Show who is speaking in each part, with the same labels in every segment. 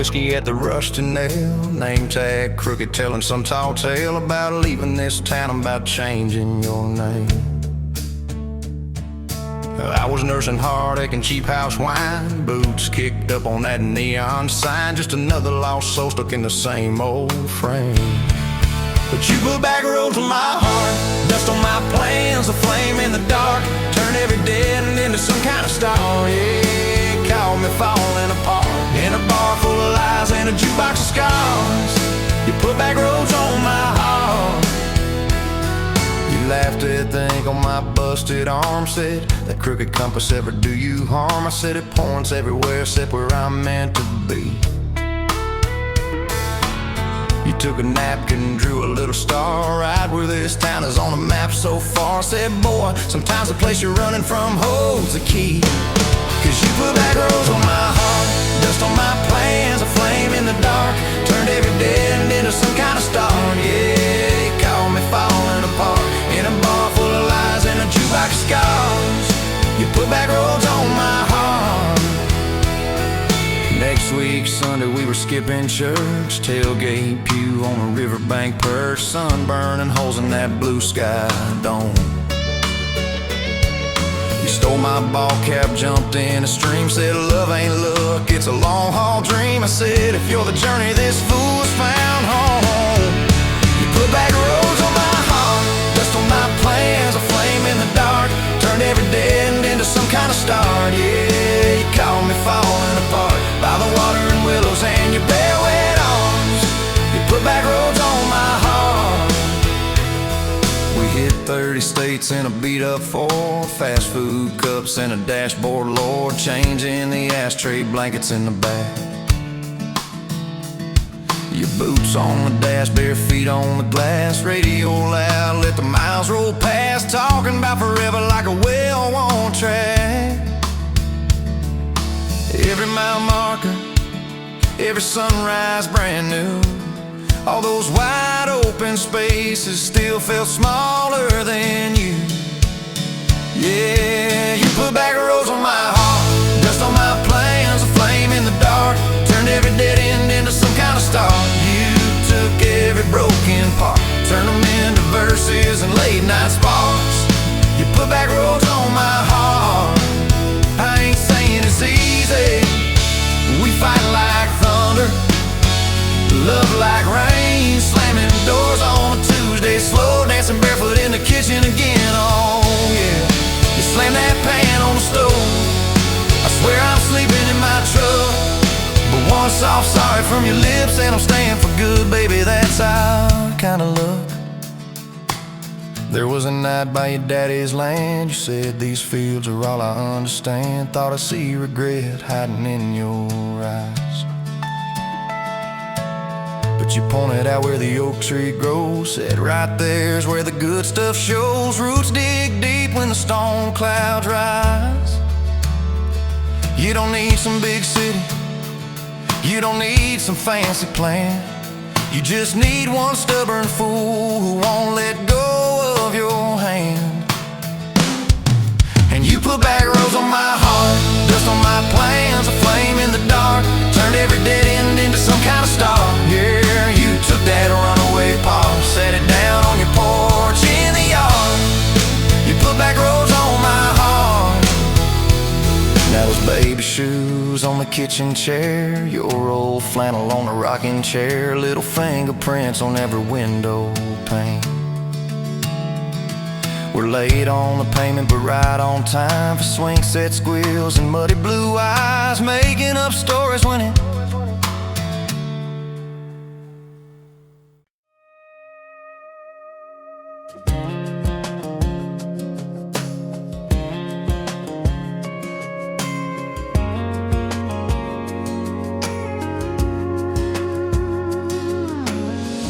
Speaker 1: whiskey at the Rusty Nail. Name tag crooked, telling some tall tale about leaving this town, about changing your name. I was nursing heartache and cheap house wine, boots kicked up on that neon sign, just another lost soul stuck in the same old frame. But you put back roads on my heart, dust on my plans, a flame in the dark, turned every dead end into some kind of star. Yeah, caught me falling apart in a bar full of lies and a jukebox of scars. You put back roads on my heart. You laughed at the ink on my busted arm, said that crooked compass ever do you harm. I said it points everywhere except where I'm meant to be. You took a napkin, drew a little star right where this town is on the map so far. Said, boy, sometimes the place you're running from holds the key. Cause you put back roads on my heart, dust on my plans, a flame in the dark, turned every dead end into some kind of star. Yeah, you caught me falling apart in a bar full of lies and a jukebox of scars. You put back roads on my heart. Next week, Sunday, we were skipping church, tailgate pew on a riverbank perch, sun burning holes in that blue sky dome. You stole my ball cap, jumped in a stream, said love ain't luck, it's a long haul dream. I said if you're the journey, this fool has found home. You put back roads on my heart, dust on my plans, a flame in the dark, turned every dead end into some kind of star. Yeah, you caught me falling apart by the water and willows and your bare wet arms. You put back roads on my heart. We hit 30 states in a beat-up Ford, fast food cups and a dashboard, Lord, changing the ashtray blankets in the back. Your boots on the dash, bare feet on the glass, radio loud, let the miles roll past, talking about forever like a well-worn track. Every mile marker, every sunrise brand new. All those wide open spaces still felt smaller than you. Yeah, you put back roads on my heart, dust on my plans, a flame in the dark, turned every dead end into some kind of star. You took every broken part, turned them into verses and late night sparks. You put back roads on my heart. I ain't saying it's easy, we fight like thunder, love like rain, slamming doors on a Tuesday, slow dancing barefoot in the kitchen again. Oh yeah, you slam that pan on the stove, I swear I'm sleeping in my truck, but one soft sorry from your lips and I'm staying for good, baby, that's our kind of luck. There was a night by your daddy's land, you said these fields are all I understand, thought I see regret hiding in your eyes. But you pointed out where the oak tree grows, said right there's where the good stuff shows, roots dig deep when the storm clouds rise. You don't need some big city, you don't need some fancy plan, you just need one stubborn fool who won't let go of your hand. And you put back roads on my heart, dust on my plans, a flame in the dark, turned every dead end into some kind of star. Yeah, you took that runaway paw, set it down on your porch in the yard. You put back roads on my heart. Now those baby shoes on the kitchen chair, your old flannel on the rocking chair, little fingerprints on every window pane. We're late on the payment but right on time for swing set squeals and muddy blue eyes, making up stories when it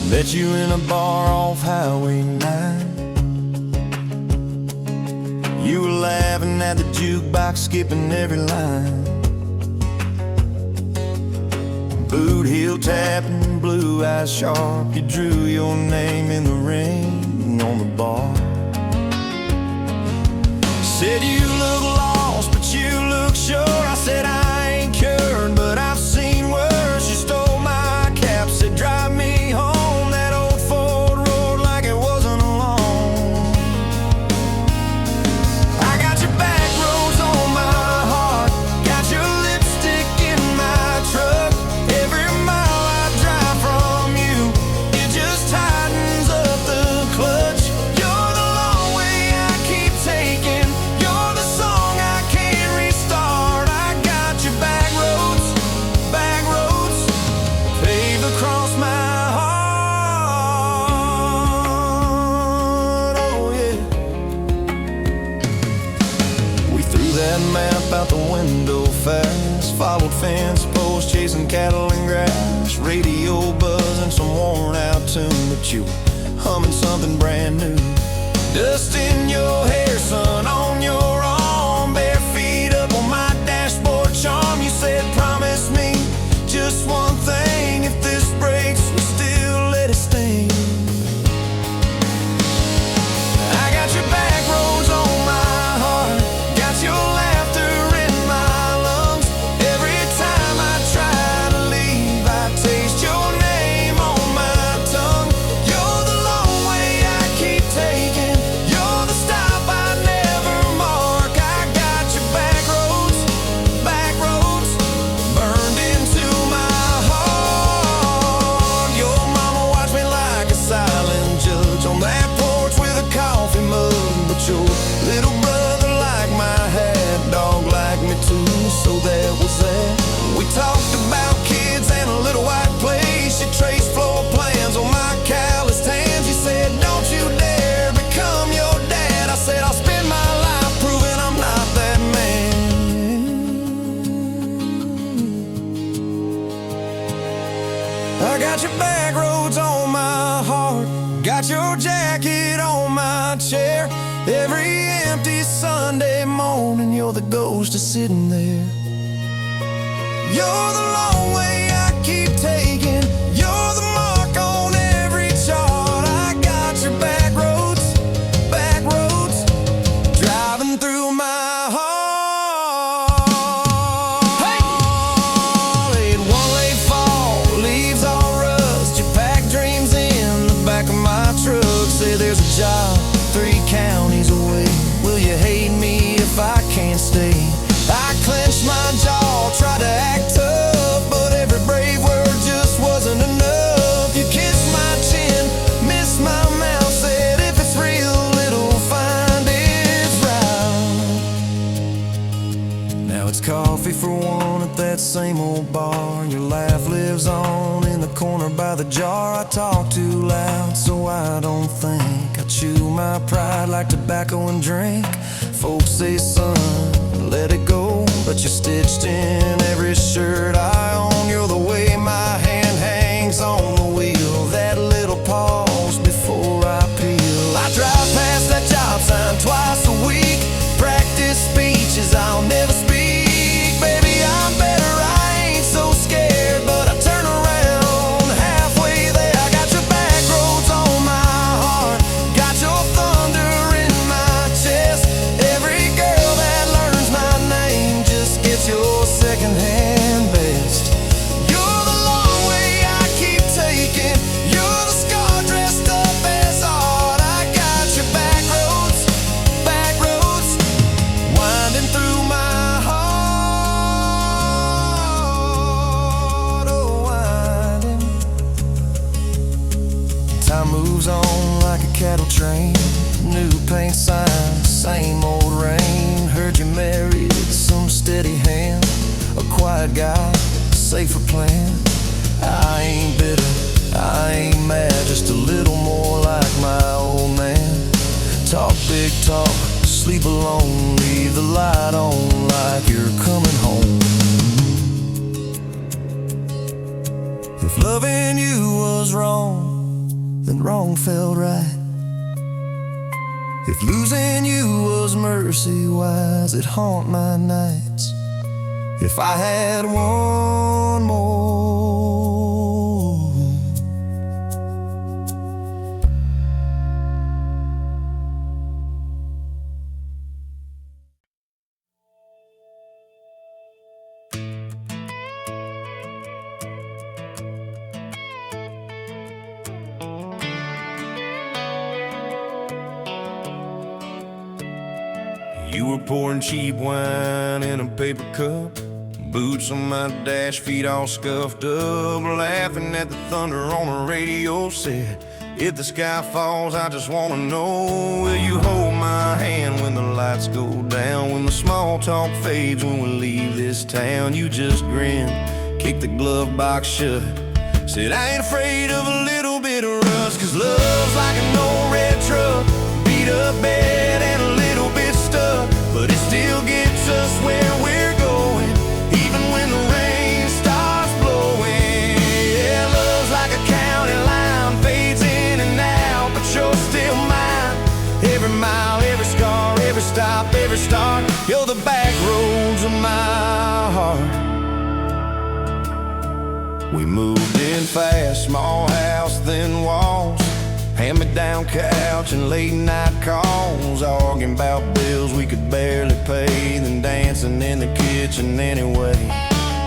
Speaker 1: met you in a bar off Highway 9. You were laughing at the jukebox, skipping every line. Boot heel tapping, blue eyes sharp, you drew your name in the ring on the bar. Said you look lost, but you look sure. I said I ain't cured, but I've seen worse. You cobbled fence post, chasing cattle and grass, radio buzzing some worn out tune, but you were humming something brand new. Dust in your hair, sun on your arm, bare feet up on my dashboard charm. You said, promise me just one thing, if this breaks, we still let it sting. I got your back roads on my heart, got your laughter in my lungs. Every time I try to leave, I taste your name on my tongue. You're the long way I keep taking, you're the stop I never mark. I got your back roads burned into my heart. Your mama watched me like a silent judge on that porch with a coffee mug, but your little brother liked my hat, dog liked me too, so that was that. We talked about kids and a little white place. You traced floor plans on my calloused hands. You said, don't you dare become your dad. I said, I'll spend my life proving I'm not that man. I got your back roads on my heart, got your jacket on my chair. Every empty Sunday morning, you're the ghost of sitting there. You're the long way I keep taking, you're the mark on every chart. I got your back roads driving through my heart. Hey! Laid one late fall, leaves all rust. You pack dreams in the back of my truck. Say there's a job 3 counties away. Will you hate me if I can't stay? I clenched my jaw, tried to act tough, but every brave word just wasn't enough. You kissed my chin, missed my mouth, said if it's real, it'll find its route. Now it's coffee for one at that same old bar. Your laugh lives on in the corner by the jar. I talk too loud, so I don't think. I chew my pride like tobacco and drink. Folks say, son, let it go, but you're stitched in every shirt I own. You're the way my hand hangs on the wheel, that little pause before I peel. I drive past that job sign twice a week, practice speeches I'll never speak. Baby, I'm better, I ain't so scared, but I turn around halfway there. I got your back roads on my heart, got your thunder in my chest. Every girl that learns my name just gets your secondhand best. You're the long way I keep taking, you're the scar dressed up as art. I got your back roads winding through my heart, oh winding. Time moves on like a cattle train, new paint signs, same old rain. Heard you married some steady hand, a quiet guy, safer plan. I ain't bitter, I ain't mad, just a little more like my old man. Talk big talk, sleep alone, leave the light on like you're coming home. If loving you was wrong, then wrong felt right. If losing you was mercy, why's it haunt my nights? If I had one more, you were pouring cheap wine in a paper cup, boots on my dash, feet all scuffed up, laughing at the thunder on the radio. Said, if the sky falls, I just wanna know, will you hold my hand when the lights go down, when the small talk fades, when we leave this town? You just grinned, kicked the glove box shut, said, I ain't afraid of a little bit of rust, 'cause love's like an old red truck, beat up bed and a little bit stuck, but it still gets us where we're going, even when the rain You're the back roads of my heart. We moved in fast, small house, thin walls, hand-me-down couch and late-night calls, arguing about bills we could barely pay, then dancing in the kitchen anyway.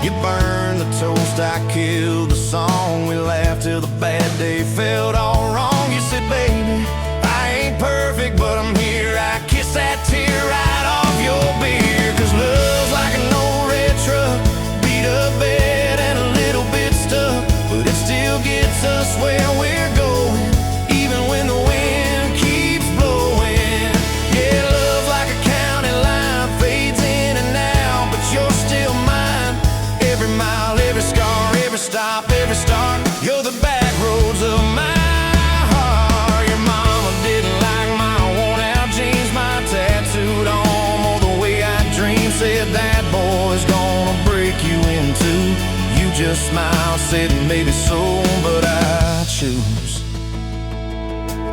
Speaker 1: You burned the toast, I killed the song. We laughed till the bad day felt all wrong. You said, baby, I ain't perfect, but I'm here. I kiss that tear right off your beer. Cause love's like an old red truck, beat up bed and a little bit stuck, but it still gets us where we're going, even when the wind keeps blowing. Yeah, love's like a county line, fades in and out, but you're still mine. Every mile, every scar, every stop, every start, you're the back roads of my heart. Your mama didn't like my worn-out jeans, my tattooed arm, or the way I dream. Said that boy's gonna break you in two. You just smiled, said maybe so, but I choose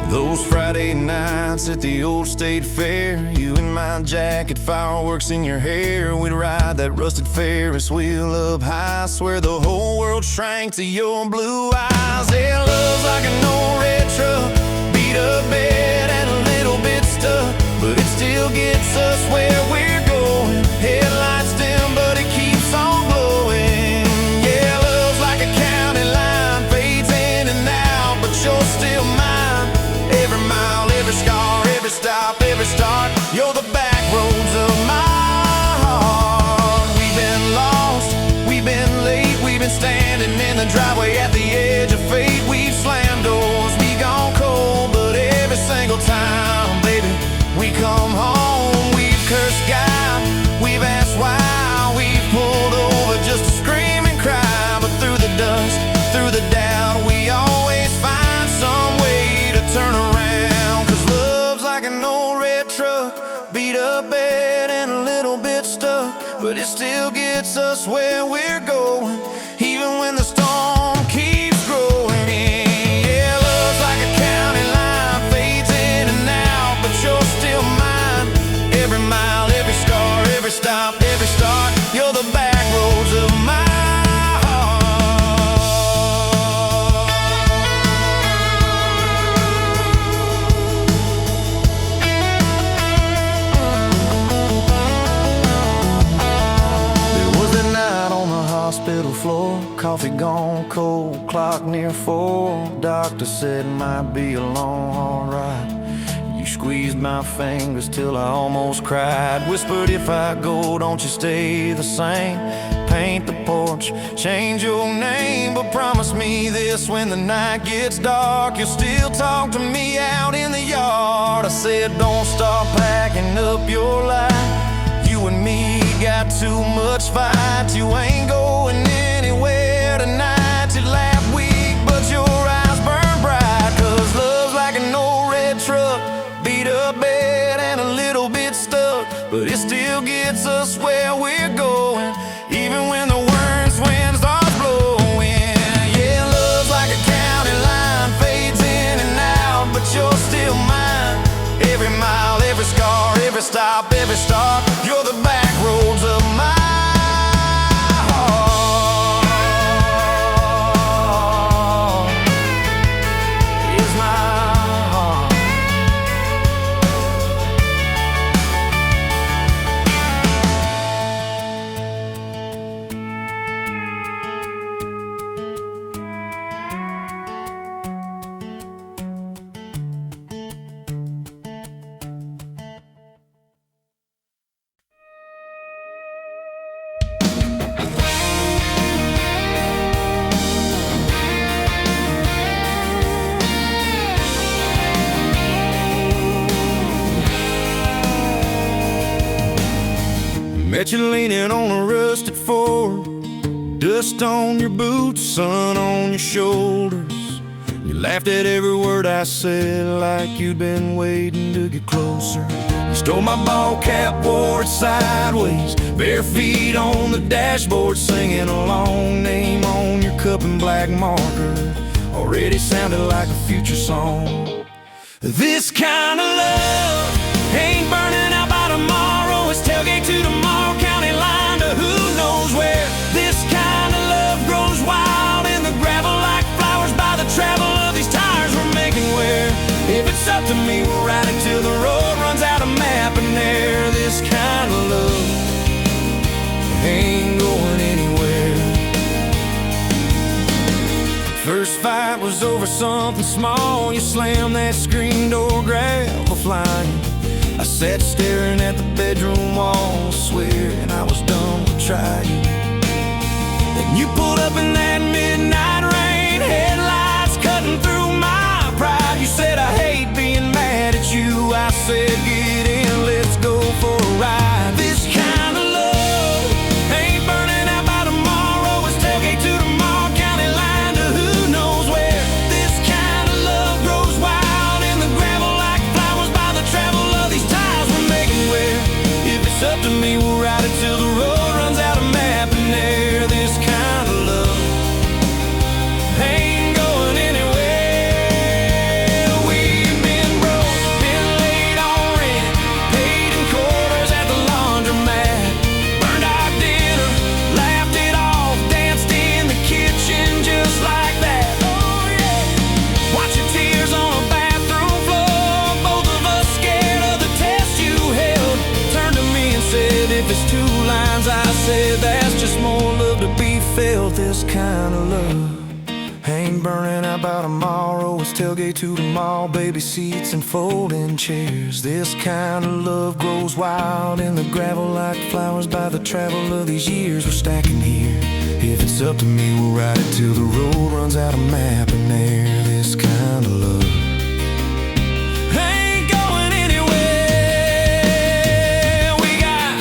Speaker 1: those Friday nights at the old state fair. You in my jacket, fireworks in your hair. We'd ride that rusted Ferris wheel up high. Swear the whole world shrank to your blue eyes. Yeah, love's like an old red truck, beat up bed and a little bit stuck, but it still gets us where we're going. Headlights dim, but it keeps on glowing. Yeah, love's like a county line, fades in and out, but you're still mine. Every mile, every scar, every stop, every start, you're the back roads of my heart. We've been lost, we've been late, we've been standing in the driveway at the edge of fate. We've slammed doors, we gone cold, but every single time, baby, we come home. We've cursed God, we've asked why, we've pulled over just to scream and cry, but through the dust, through the doubt, we always find some way to turn around. Cause love's like an old red truck, beat up bed and a little bit stuck, but it still gets us where we're going, even when the storm keeps growing. Yeah, love's like a county line, fades in and out, but you're still mine. Every mile, every scar, every stop, every start, you're the back roads of my heart. Hospital floor, coffee gone cold, clock near 4. Doctor said might be a long haul ride. You squeezed my fingers till I almost cried. Whispered, if I go, don't you stay the same. Paint the porch, change your name, but promise me this: when the night gets dark, you'll still talk to me out in the yard. I said, don't stop packing up your life. You and me got too much fight. You ain't going anywhere tonight. You laugh weak, but your eyes burn bright. Cause love's like an old red truck, beat up bed and a little bit stuck, but it still gets us where we're going, even when the worst wind starts blowing. Yeah, love's like a county line, fades in and out, but you're still mine. Every mile, every scar, every stop, every start, you're the back roads of my heart. Is my heart. Met you leaning on a rusted Ford, dust on your boots, sun on your shoulders. You laughed at every word I said, like you'd been waiting to get closer. You stole my ball cap, wore it sideways, bare feet on the dashboard, singing a long name on your cup in black marker. Already sounded like a future song. This kind of love ain't burning out by tomorrow. It's tailgate we'll ride it till the road runs out of map and air. This kind of love ain't going anywhere. First fight was over something small. You slammed that screen door, gravel flying. I sat staring at the bedroom wall, swearing I was done with trying. Then you pulled up in that midnight rain, headlights cutting through my pride. You said, I hate being mad at you. I said, get in, let's go for a ride. This kind of love ain't burning out by tomorrow. It's tailgate to tomorrow, county line to who knows where. This kind of love grows wild in the gravel like flowers by the travel of these ties we're making. Where if it's up to me, we'll ride it till the road runs out of map and air. This kind of love ain't going anywhere. We've been broke, been late on rent, paid in quarters at the laundromat, burned our dinner, laughed it off, danced in the kitchen just like that. Oh yeah, watch your tears on a bathroom floor, both of us scared of the test you held. Turned to me and said, if it's two lines, I said, that's just more love to be felt. This kind of love ain't burning out by tomorrow. It's tailgate to the mall, baby seats and folding chairs. This kind of love grows wild in the gravel like flowers by the travel of these years we're stacking here. If it's up to me, we'll ride it till the road runs out of map and air. This kind of love ain't going anywhere. We got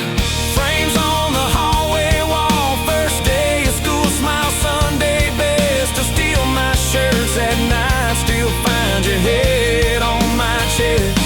Speaker 1: frames on the hallway wall, first day of school, smile Sunday best. To steal my shirts at night, still find your head on my chest.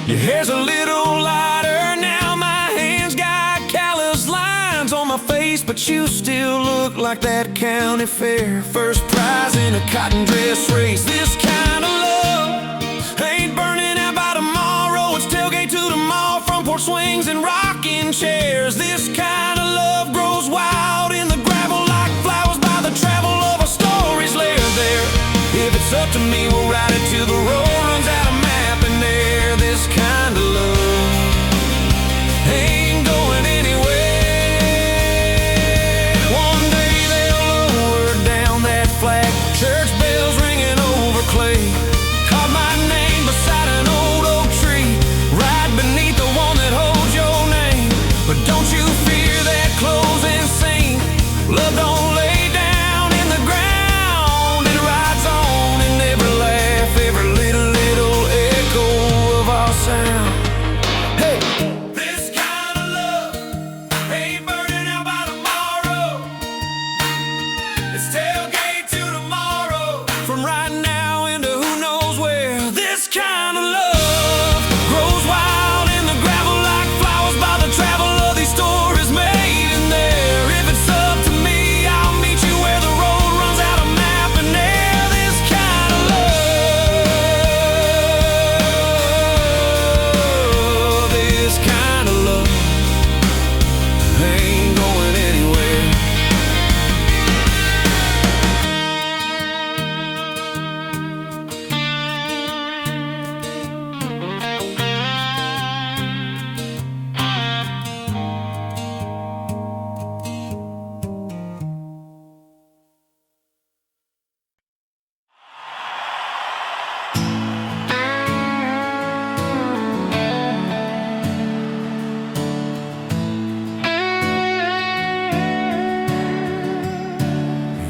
Speaker 1: Your hair's a little lighter now, my hands got callous lines on my face, but you still look like that county fair first prize in a cotton dress race. This kind of love ain't burning out by tomorrow. It's tailgate to the mall, front porch swings and rocking chairs. This kind of love grows wild in the gravel like flowers by the travel of our stories layered there. If it's up to me, we'll ride it till the road runs out of map and air. This kind of love ain't going anywhere. One day they'll lower down that flag, church bells ringing over clay. Carve my name beside an old oak tree, right beneath the one that holds your name. But don't you fear that closing scene. Love don't lay down in the ground, it rides on in every laugh, every little echo of our sound. Hey, this kind of love ain't burning out by tomorrow. It's tailgate to tomorrow, from right now into who knows where. This kind of love grows wild in the gravel like flowers by the travel of these stories made in there. If it's up to me, I'll meet you where the road runs out of map and air. This kind of love, this kind of love ain't going anywhere.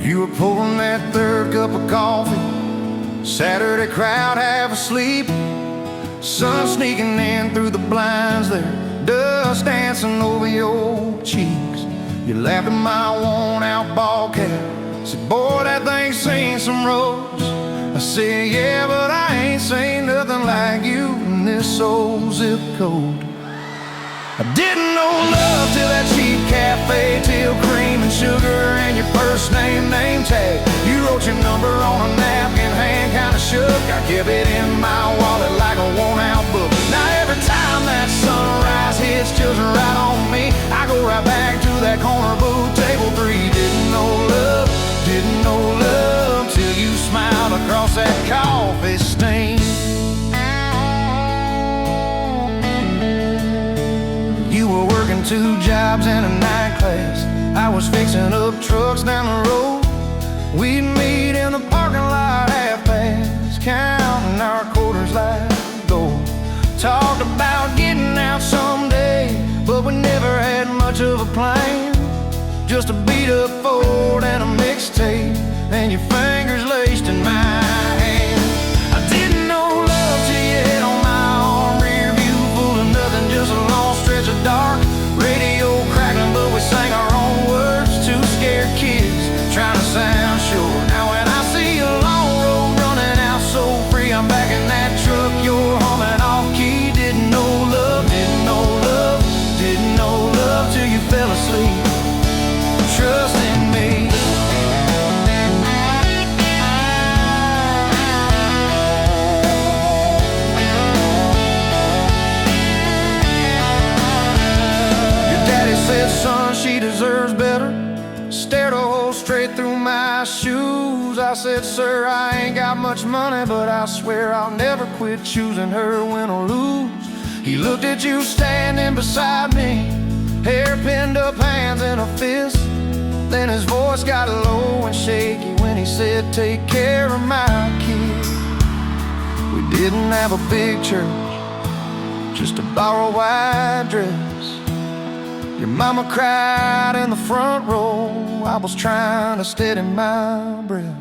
Speaker 2: You were pouring that third cup of coffee, Saturday crowd half asleep, sun sneaking in through the blinds there, dust dancing over your cheeks. You laughed at my worn out ball cap, said, boy, that thing's seen some roads. I said, yeah, but I ain't seen nothing like you in this old zip code. I didn't know love till that cheap cafe, till cream and sugar and your first name tag. You wrote your number on a napkin, hand kinda shook. I kept it in my wallet like a worn-out book. Now every time that sunrise hits, chills right on me. I go right back to that corner booth, table 3. Didn't know love till you smiled across that coffee stain. 2 jobs and a night class. I was fixing up trucks down the road. We'd meet in the parking lot half past, counting our quarters like gold. Talked about getting out someday, but we never had much of a plan. Just a beat up Ford and a mixtape, and your fingers laced in my hand. I didn't know love till you hit on my arm. Rear view full of nothing, just a long stretch of dark. Radio crackling, but we sang our own words. 2 scared kids trying to sound sure. Now when I see a long road running out so free, I'm back in that truck, you're humming off key. Didn't know love, didn't know love, didn't know love till you fell asleep. Trust in me. Your daddy said, son, she deserves better. Stared a hole straight through my shoes. I said, sir, I ain't got much money, but I swear I'll never quit choosing her, win or lose. He looked at you standing beside me, hair pinned up, hands in a fist. Then his voice got low and shaky when he said, take care of my kid. We didn't have a big church, just a borrowed white dress. Your mama cried in the front row. I was trying to steady my breath.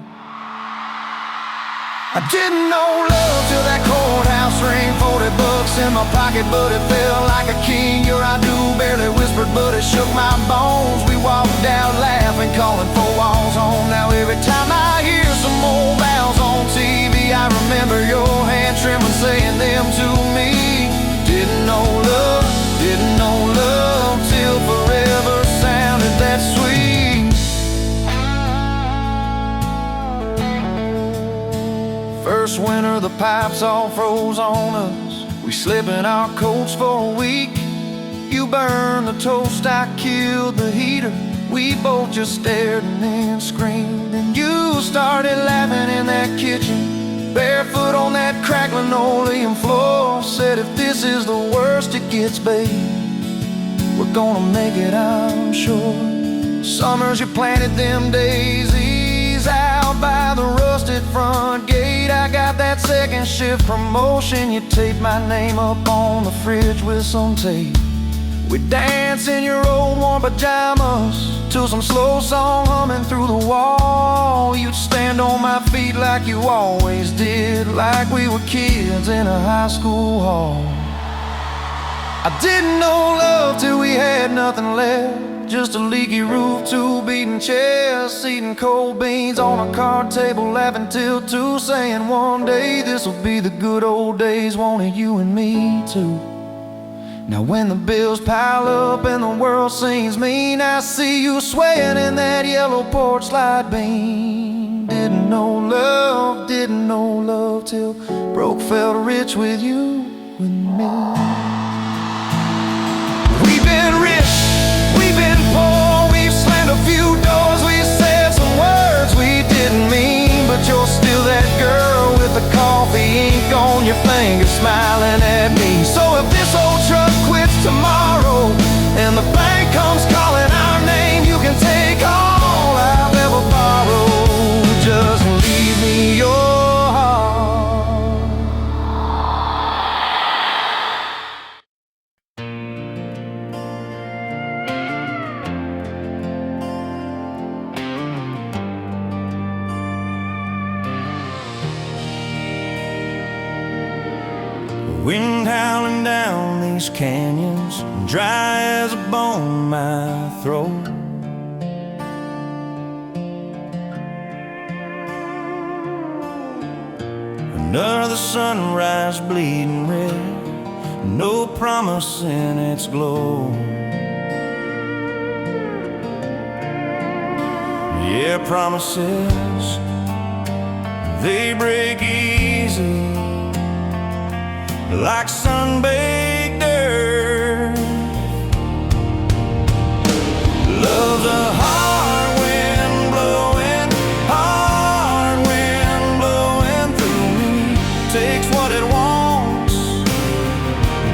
Speaker 2: I didn't know love till that courthouse ring. 40 bucks in my pocket, but it felt like a king. Your I do barely whispered, but it shook my bones. We walked out laughing, calling 4 walls home. Now every time I hear some old vows on TV, I remember your hand trembling, saying them to me. Didn't know love, didn't know love till forever sounded that sweet. First winter, the pipes all froze on us. We slept in our coats for a week. You burned the toast, I killed the heater. We both just stared and then screamed. And you started laughing in that kitchen, barefoot on that crackling oleum floor. Said, if this is the worst it gets, babe, we're gonna make it, I'm sure. Summers you planted them daisies out by the rusted front gate. I got that second shift promotion. You taped my name up on the fridge with some tape. We'd dance in your old warm pajamas till some slow song humming through the wall. You'd stand on my feet like you always did, like we were kids in a high school hall. I didn't know love till we had nothing left, just a leaky roof, 2 beating chairs, eating cold beans on a card table, laughing till 2, saying one day this'll be the good old days, wanted you and me too. Now when the bills pile up and the world seems mean, I see you swaying in that yellow porch light beam. Didn't know love till broke felt rich with you and me. We've been rich, we've been poor, we've slammed a few doors, we said some words we didn't mean, but you're still that girl with the coffee ink on your finger, smiling at me. So if this old truck quits tomorrow and the bank comes calling our name, you can take all I've ever borrowed. Just leave me your heart. Wind howling down these canyons, dry as a bone my throat. Another sunrise bleeding red, no promise in its glow. Yeah, promises, they break easy, like sun-baked earth. Love's a hard wind blowing, hard wind blowing through me. Takes what it wants,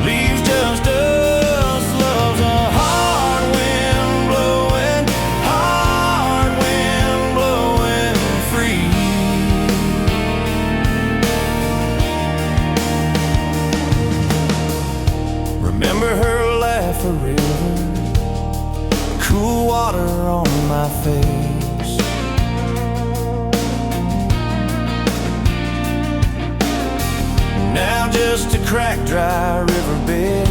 Speaker 2: leaves just us. Love's a hard a river, cool water on my face. Now just a cracked, dry riverbed,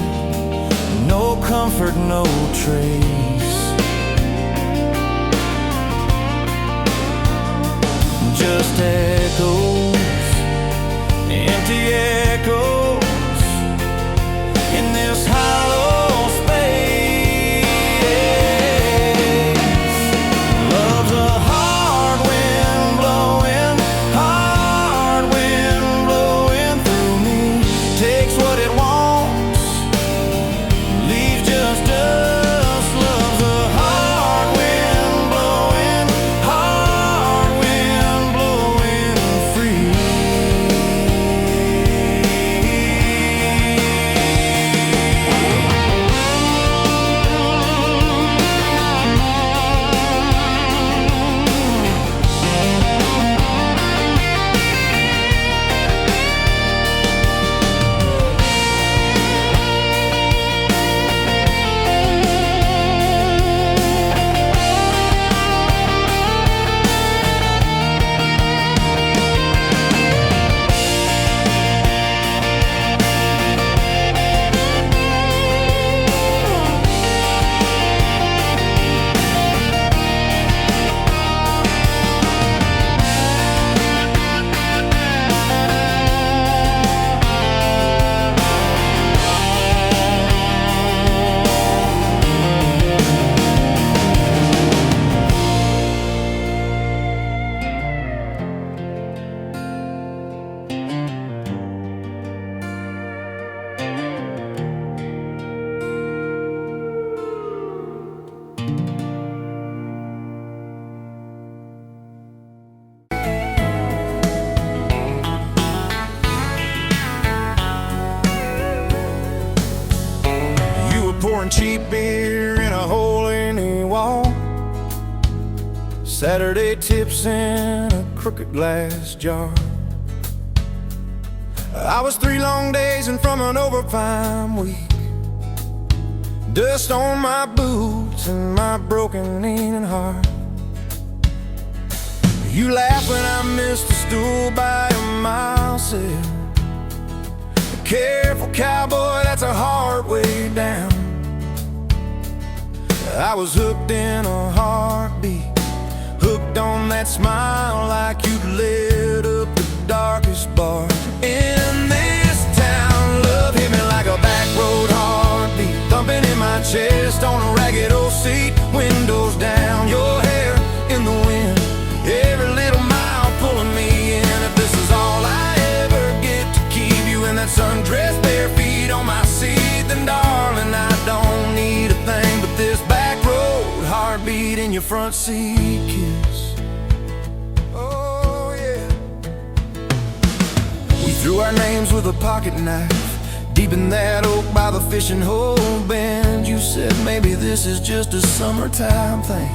Speaker 2: no comfort, no trace. Just echoes, empty echoes in this hollow space. Love's a hard wind blowing, hard wind blowing through me. Takes what it wants, leaves just us. Love's a hard wind blowing, hard wind blowing free. Pouring cheap beer in a hole in the wall, Saturday tips in a crooked glass jar. I was 3 long days and from an overtime week, dust on my boots and my broken aching heart. You laugh when I missed a stool by a mile said, careful cowboy, that's a hard way down. I was hooked in a heartbeat, hooked on that smile like you'd lit up the darkest bar in this town. Love hit me like a back road heartbeat, thumping in my chest on a ragged old seat. Windows down, your hair in the wind, every little mile pulling me in. If this is all I ever get to keep you in that sundress, bare feet on my seat, then darling, I don't need a thing but this back road heartbeat in your front seat kiss. Oh yeah. We threw our names with a pocket knife deep in that oak by the fishing hole bend. You said maybe this is just a summertime thing.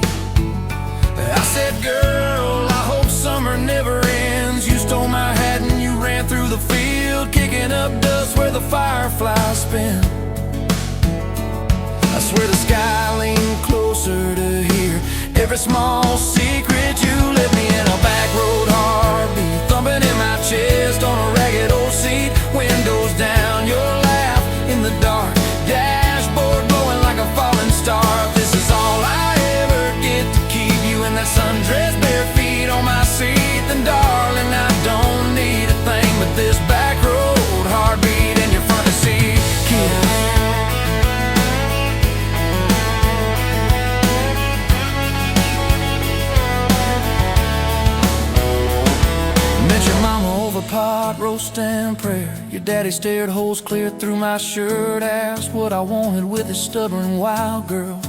Speaker 2: I said, girl, I hope summer never ends. You stole my hat and you ran through the field, kicking up dust where the fireflies spin. I swear the sky leaned closer to hear every small secret. You let me in a back road heartbeat, thumping in my chest on a ragged old seat. Windows down, your laugh in the dark, dashboard glowing like a falling star. If this is all I ever get to keep you in that sundress, bare feet on my seat, then darling, I don't need a thing but this back road heartbeat in your front seat kiss. Pot roast and prayer. Your daddy stared holes clear through my shirt, asked what I wanted with his stubborn wild girl.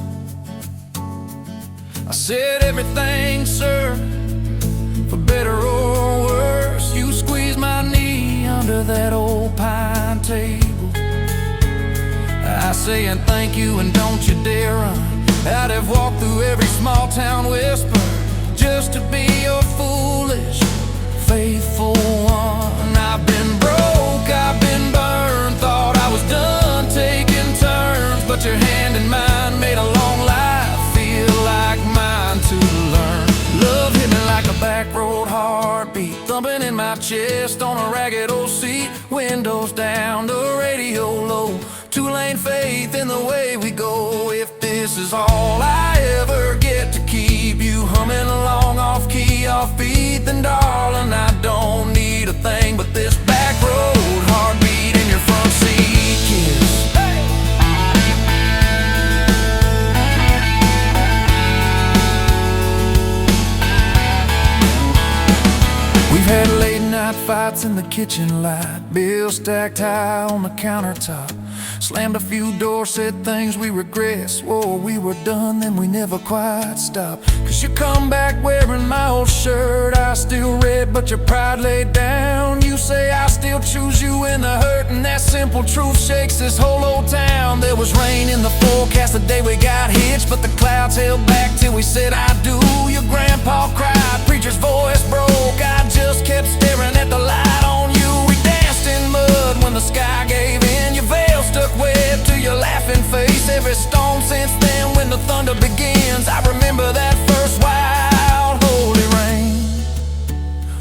Speaker 2: I said everything, sir, for better or worse. You squeezed my knee under that old pine table. I say and thank you and don't you dare run. I'd have walked through every small town whisper just to be your foolish faithful one. I've been broke, I've been burned, thought I was done taking turns, but your hand
Speaker 1: windows down, the radio low. Two-lane faith in the way we go. If this is all I ever get to keep you humming along off key, off beat, then darling, I don't need a thing but this back road heartbeat in your front seat kiss. Hey! We've had late night fights in the kitchen light, bills stacked high on the countertop. Slammed a few doors, said things we regret. Swore we were done, then we never quite stopped. Cause you come back wearing my old shirt, I still red, but your pride laid down. You say I still choose you in the hurt, and that simple truth shakes this whole old town. There was rain in the forecast the day we got hitched, but the clouds held back till we said I do. Your grandpa cried, preacher's voice broke, I just kept staring at the light on you. We danced in mud when the sky gave in, your veil stuck wet to your laughing face. Every storm since then when the thunder begins, I remember that first wild holy rain.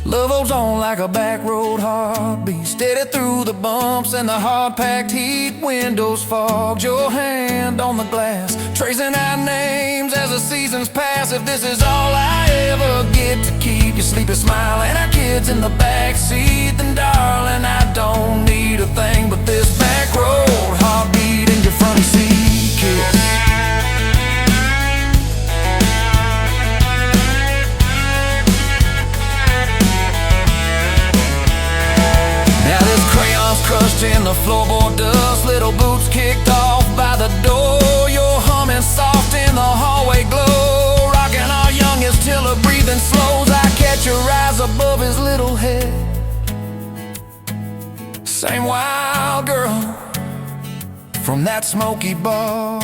Speaker 1: Love holds on like a back road heartbeat, steady through the bumps and the hard-packed heat. Windows fogged, your hand on the glass, tracing out names as the seasons pass. If this is all I ever get to keep you sleeping, smiling, our kids in the backseat, then darling, I don't need a thing but this back road heartbeat in your front seat kiss. Crushed in the floorboard dust, little boots kicked off by the door. You're humming soft in the hallway glow, rocking our youngest till her breathing slows. I catch your eyes above his little head, same wild girl from that smoky bar.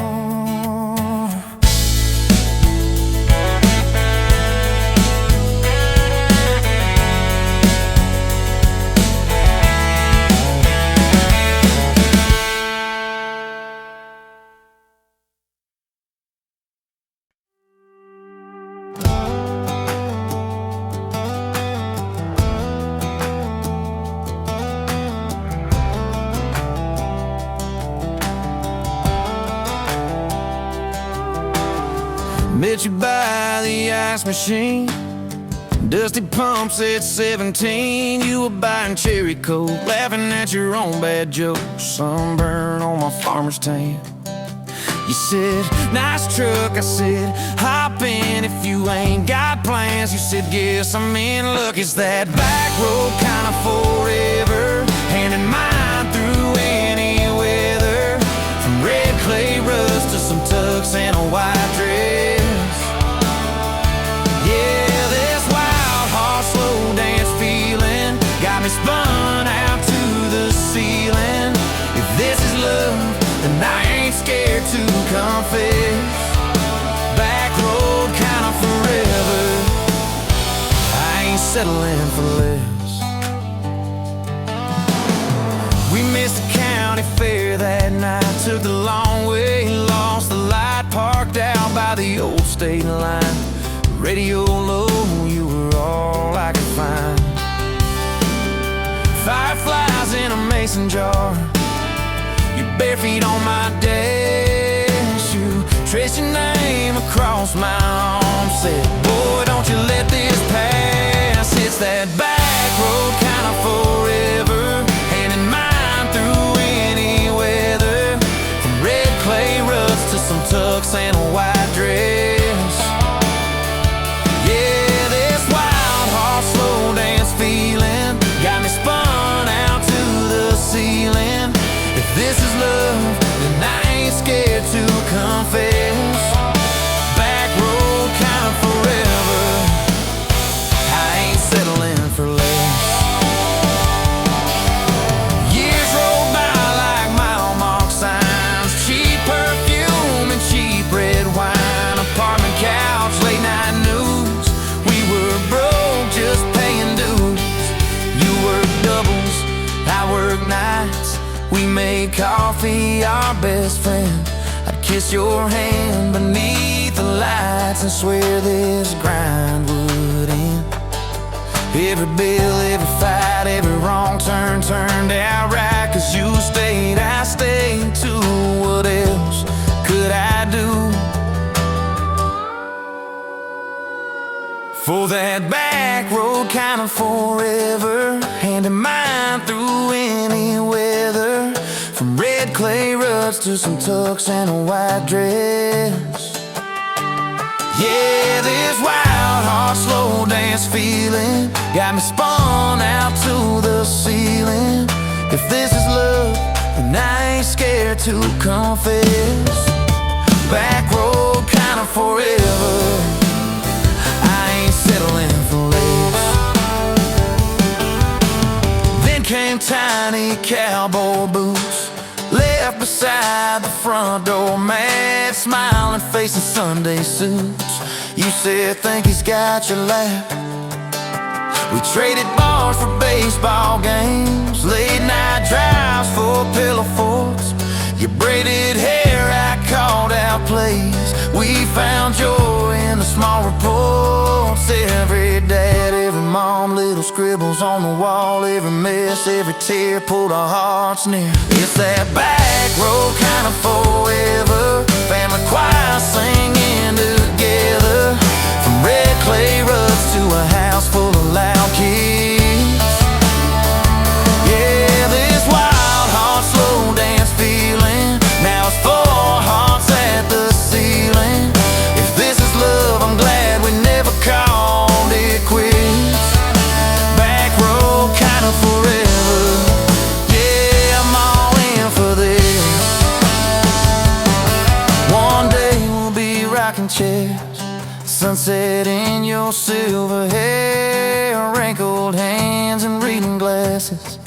Speaker 1: Met you by the ice machine, dusty pumps at 17. You were buying cherry coke, laughing at your own bad jokes. Sunburn on my farmer's tan. You said, nice truck. I said, hop in if you ain't got plans. You said, guess I'm in luck. It's that back road kind of forever, hand in mine through any weather. From red clay rust to some tux and a white dress. Spun out to the ceiling. If this is love, then I ain't scared to confess. Back road kinda forever, I ain't settling for less. We missed the county fair that night, took the long way, lost the light, parked out by the old state line. Radio low, you were all I could find. Fireflies in a mason jar, your bare feet on my dash. You traced your name across my arm, said, boy, don't you let this pass. It's that back road kind of forever, hand in mine through any weather. From red clay rust to some tux and a white dress. Yeah, this wild horse slow dance feeling got me spun out to the ceiling. If this is love, then I ain't scared to confess. Back road kind of forever, I ain't settling for less. Years roll by like mile-mark signs, cheap perfume and cheap red wine, apartment couch, late night news. We were broke, just paying dues. You work doubles, I work nights. We made coffee our best friend. I'd kiss your hand beneath the lights and swear this grind would end.
Speaker 2: Every bill, every fight, every wrong turn turned out right. 'Cause you stayed, I stayed too. What else could I do? For that back road kind of forever, hand in mind through any weather. From red clay ruts to some tux and a white dress. Yeah, this wild heart slow dance feeling got me spun out to the ceiling. If this is love, then I ain't scared to confess. Back road kind of forever, I ain't settling for less. Then came tiny cowboy boots, left beside the front door, mad smiling face in Sunday suits. You said, think he's got your lap. We traded bars for baseball games, late night drives for pillow forts. Your braided hair, I called out plays. We found joy in the small reports. Every dad, every mom, little scribbles on the wall. Every mess, every tear pulled our hearts near. It's that back road kind of forever, family choir singing together. From red clay ruts to a house full of loud kids. Yeah, this wild heart slow dance feeling, now it's 4 hearts at the ceiling. If this is love, I'm glad we never called it quits. Back road kind of forever, yeah, I'm all in for this. One day we'll be rocking chairs, sunset in your silver hair, wrinkled hands and reading glasses,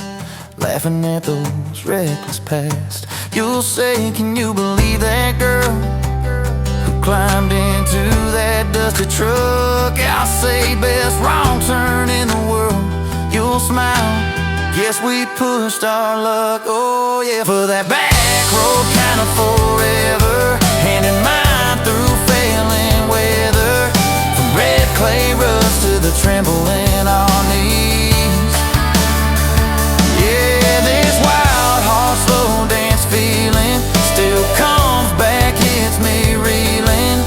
Speaker 2: laughing at those reckless past. You'll say, can you believe that girl who climbed into that dusty truck? I'll say, best wrong turn in the world. You'll smile, guess we pushed our luck. Oh yeah, for that back road kind of forever, hand in mind through failing weather. From red clay ruts to the tremble in our knees. Yeah, this wild heart slow dance feeling still comes back, hits me reeling.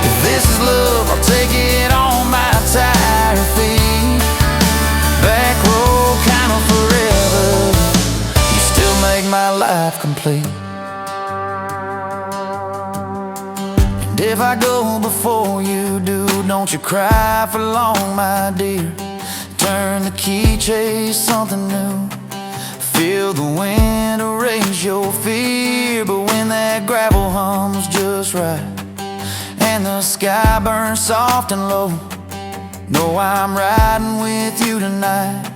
Speaker 2: If this is love, I'll take it on my tired feet. Back road kind of forever, you still make my life complete. And if I go before you do, don't you cry for long, my dear. Turn the key, chase something new. Feel the wind erase your fear. But when that gravel hums just right and the sky burns soft and low, know I'm riding with you tonight.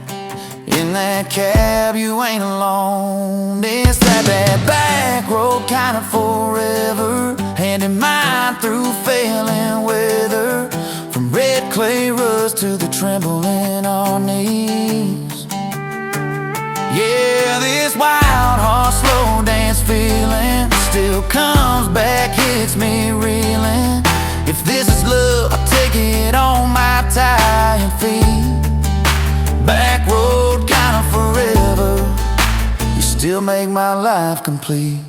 Speaker 2: In that cab, you ain't alone. It's that back road kind of forever, hand in mind through failing weather. From red clay ruts to the tremble in our knees. Yeah, this wild heart slow dance feeling still comes back, hits me reeling. If this is love, I'll take it on my tired feet. Back road kind of forever, you still make my life complete.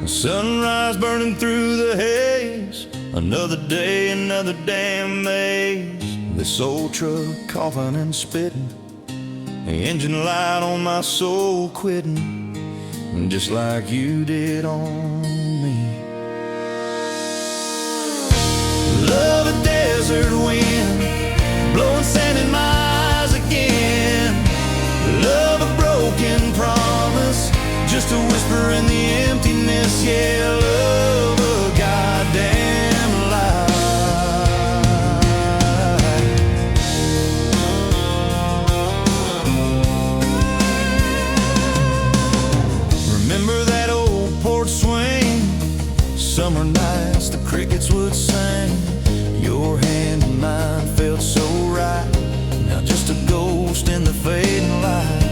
Speaker 3: Sunrise burning through the haze, another day, another damn maze. This old truck coughing and spitting, the engine light on my soul quitting, just like you did on me. Love a desert wind, blowing sand in my eyes again. Love a broken promise, just a whisper in the emptiness. Yeah, love a goddamn lie. Remember that old porch swing, summer nights the crickets would sing. Your hand in mine felt so right, now just a ghost in the fading light.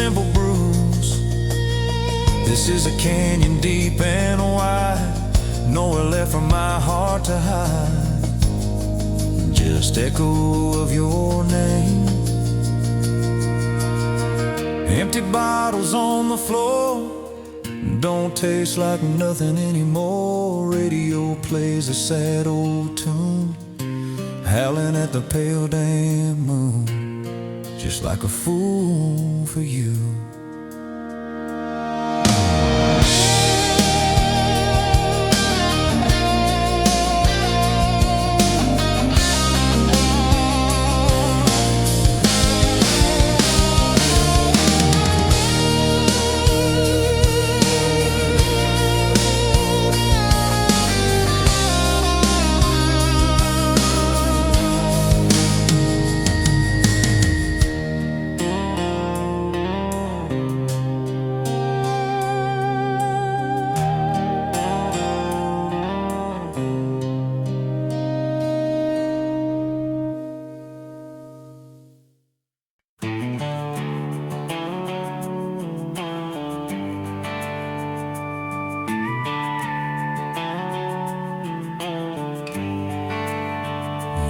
Speaker 3: simple bruise. This is a canyon deep and wide, nowhere left for my heart to hide. Just echo of your name. Empty bottles on the floor don't taste like nothing anymore. Radio plays a sad old tune, howling at the pale damn moon, just like a fool for you.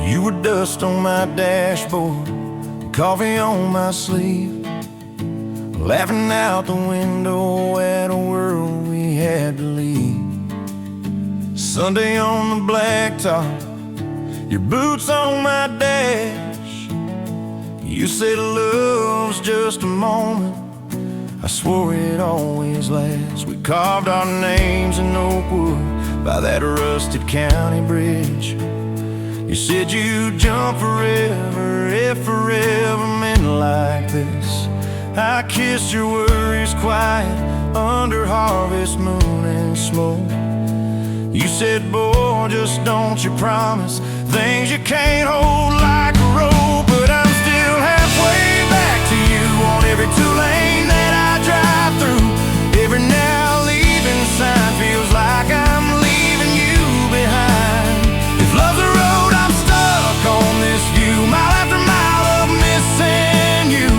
Speaker 3: You were dust on my dashboard, coffee on my sleeve, laughing out the window at a world we had to leave. Sunday on the blacktop, your boots on my dash. You said love's just a moment, I swore it always lasts. We carved our names in oak wood by that rusted county bridge. You said you'd jump forever if forever meant like this. I kissed your worries quiet under harvest moon and smoke. You said, boy, just don't you promise things you can't hold like a rope. But I'm still halfway back to you on every two-lane that I drive through. Every now leaving sign feels like I'm leaving you behind. If love's a road I'm stuck on this view, mile after mile of missing you.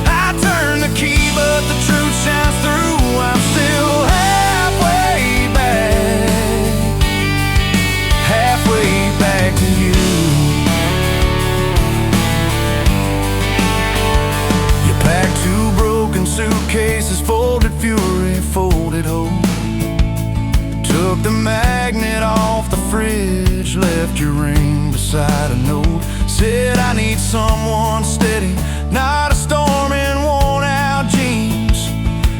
Speaker 3: I turn the key but the truth shines through. I'm still halfway back to you. You packed two broken suitcases, folded fury, folded hope. Took the magnet off the fridge, left your ring beside a note. Said I need someone steady, not a storm in worn out jeans.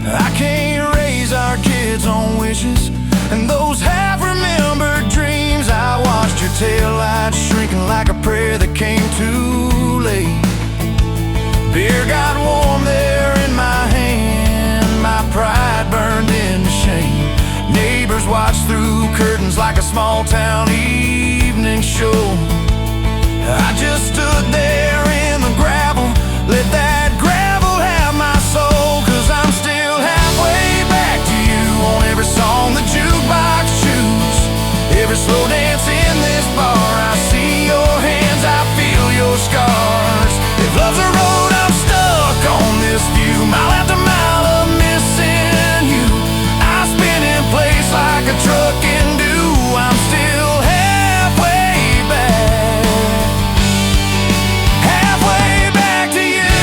Speaker 3: I can't raise our kids on wishes and those half-remembered dreams. I watched your taillights shrinking like a prayer that came too late. Beer got warm there in my hand, my pride burned into shame. Neighbors watched through curtains like a small-town evening show. I just stood there in the gravel, let that gravel have my soul. 'Cause I'm still halfway back to you on every song the jukebox choose. Every slow dance in this bar, I see your hands, I feel your scars. If love's a road I'm stuck on this view, mile after mile of missing you. I spin in place like a truck can do. I'm still halfway back to you.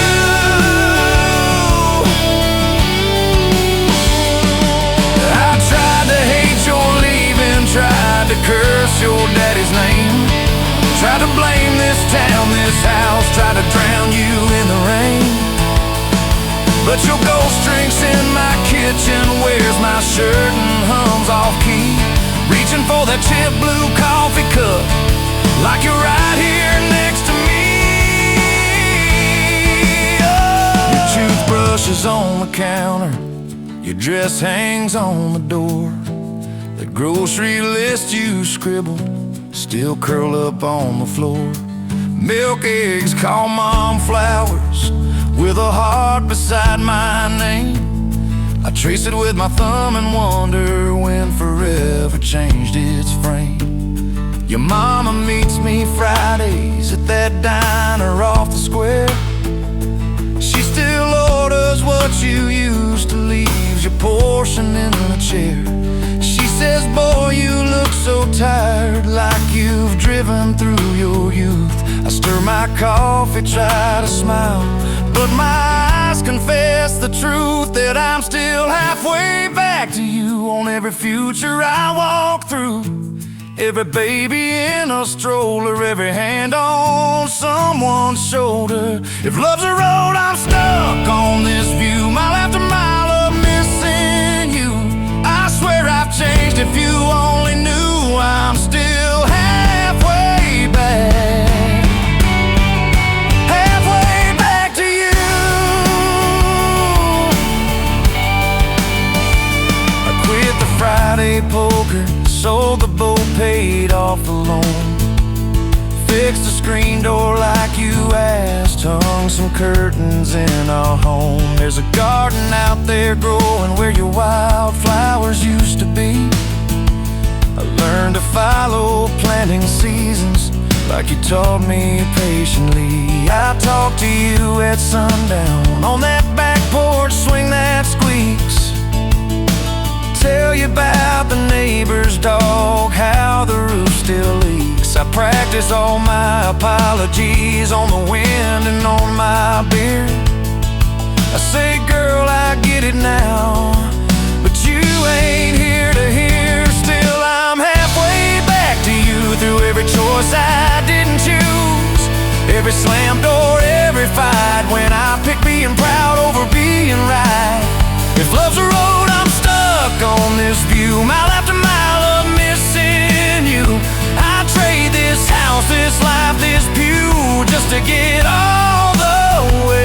Speaker 3: I tried to hate your leaving, tried to curse your daddy's name, tried to blame this town, this house, tried to drown you in the rain. But your ghost drinks in my kitchen, wears my shirt and hums off key, reaching for that chip blue coffee cup like you're right here next to me. Oh. Your toothbrush is on the counter, your dress hangs on the door. The grocery list you scribbled still curl up on the floor. Milk, eggs, call mom flowers with a heart beside my name. I trace it with my thumb and wonder when forever changed its frame. Your mama meets me Fridays at that diner off the square. She still orders what
Speaker 2: you used to leaves your portion in the chair. She says, boy, you look so tired, like you've driven through your youth. I stir my coffee, try to smile, but my eyes confess the truth, that I'm still halfway back to you on every future I walk through. Every baby in a stroller, every hand on someone's shoulder. If love's a road, I'm stuck on this view, mile after mile of missing you. I swear I've changed, if you only knew. I'm still halfway back, halfway back to you. I quit the Friday poker, sold the boat, paid off the loan, fixed the screen door like you asked, hung some curtains in our home. There's a garden out there growing where your wildflowers used to be. I learned to follow planting seasons like you taught me patiently. I talk to you at sundown on that back porch, swing that squeaks, tell you about the neighbor's dog, how the roof still leaks. I practice all my apologies on the wind and on my beard. I say, girl, I get it now, but you ain't here to hear. Still, I'm halfway back to you through every choice I didn't choose, every slam door, every fight, when I pick being proud over being right. If love's a road, I'm stuck on this view, mile after mile of missing you. I trade this house, this life, this pew, just to get all the way.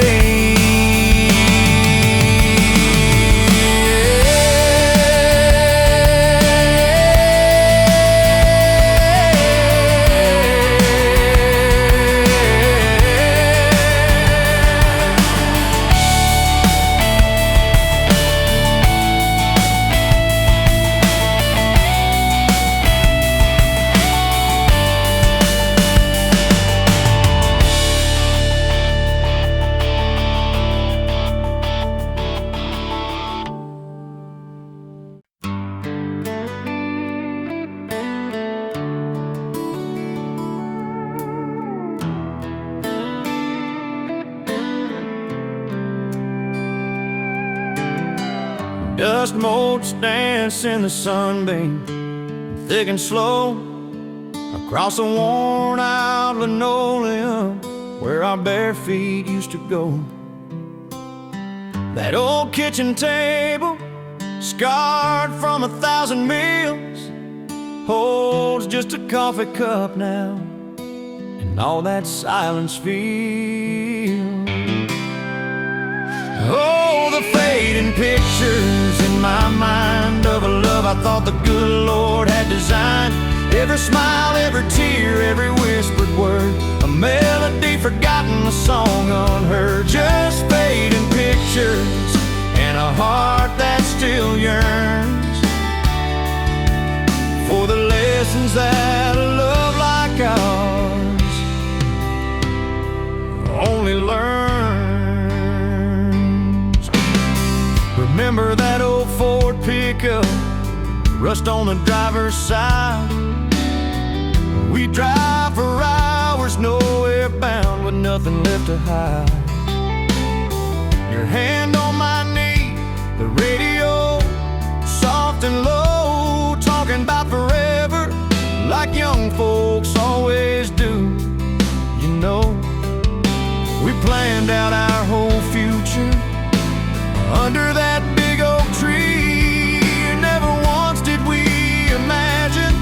Speaker 2: Dust motes dance in the sunbeam, thick and slow, across the worn out linoleum where our bare feet used to go. That old kitchen table, scarred from 1,000 meals, holds just a coffee cup now, and all that silence feels. Oh, the fading pictures in my mind of a love I thought the good Lord had designed. Every smile, every tear, every whispered word, a melody forgotten, a song unheard. Just fading pictures and a heart that still yearns for the lessons that a love like ours only learns. Remember that old Ford pickup, rust on the driver's side. We drive for hours, nowhere bound, with nothing left to hide. Your hand on my knee, the radio soft and low, talking about forever like young folks always do. You know, we planned out our whole future under that big oak tree. Never once did we imagine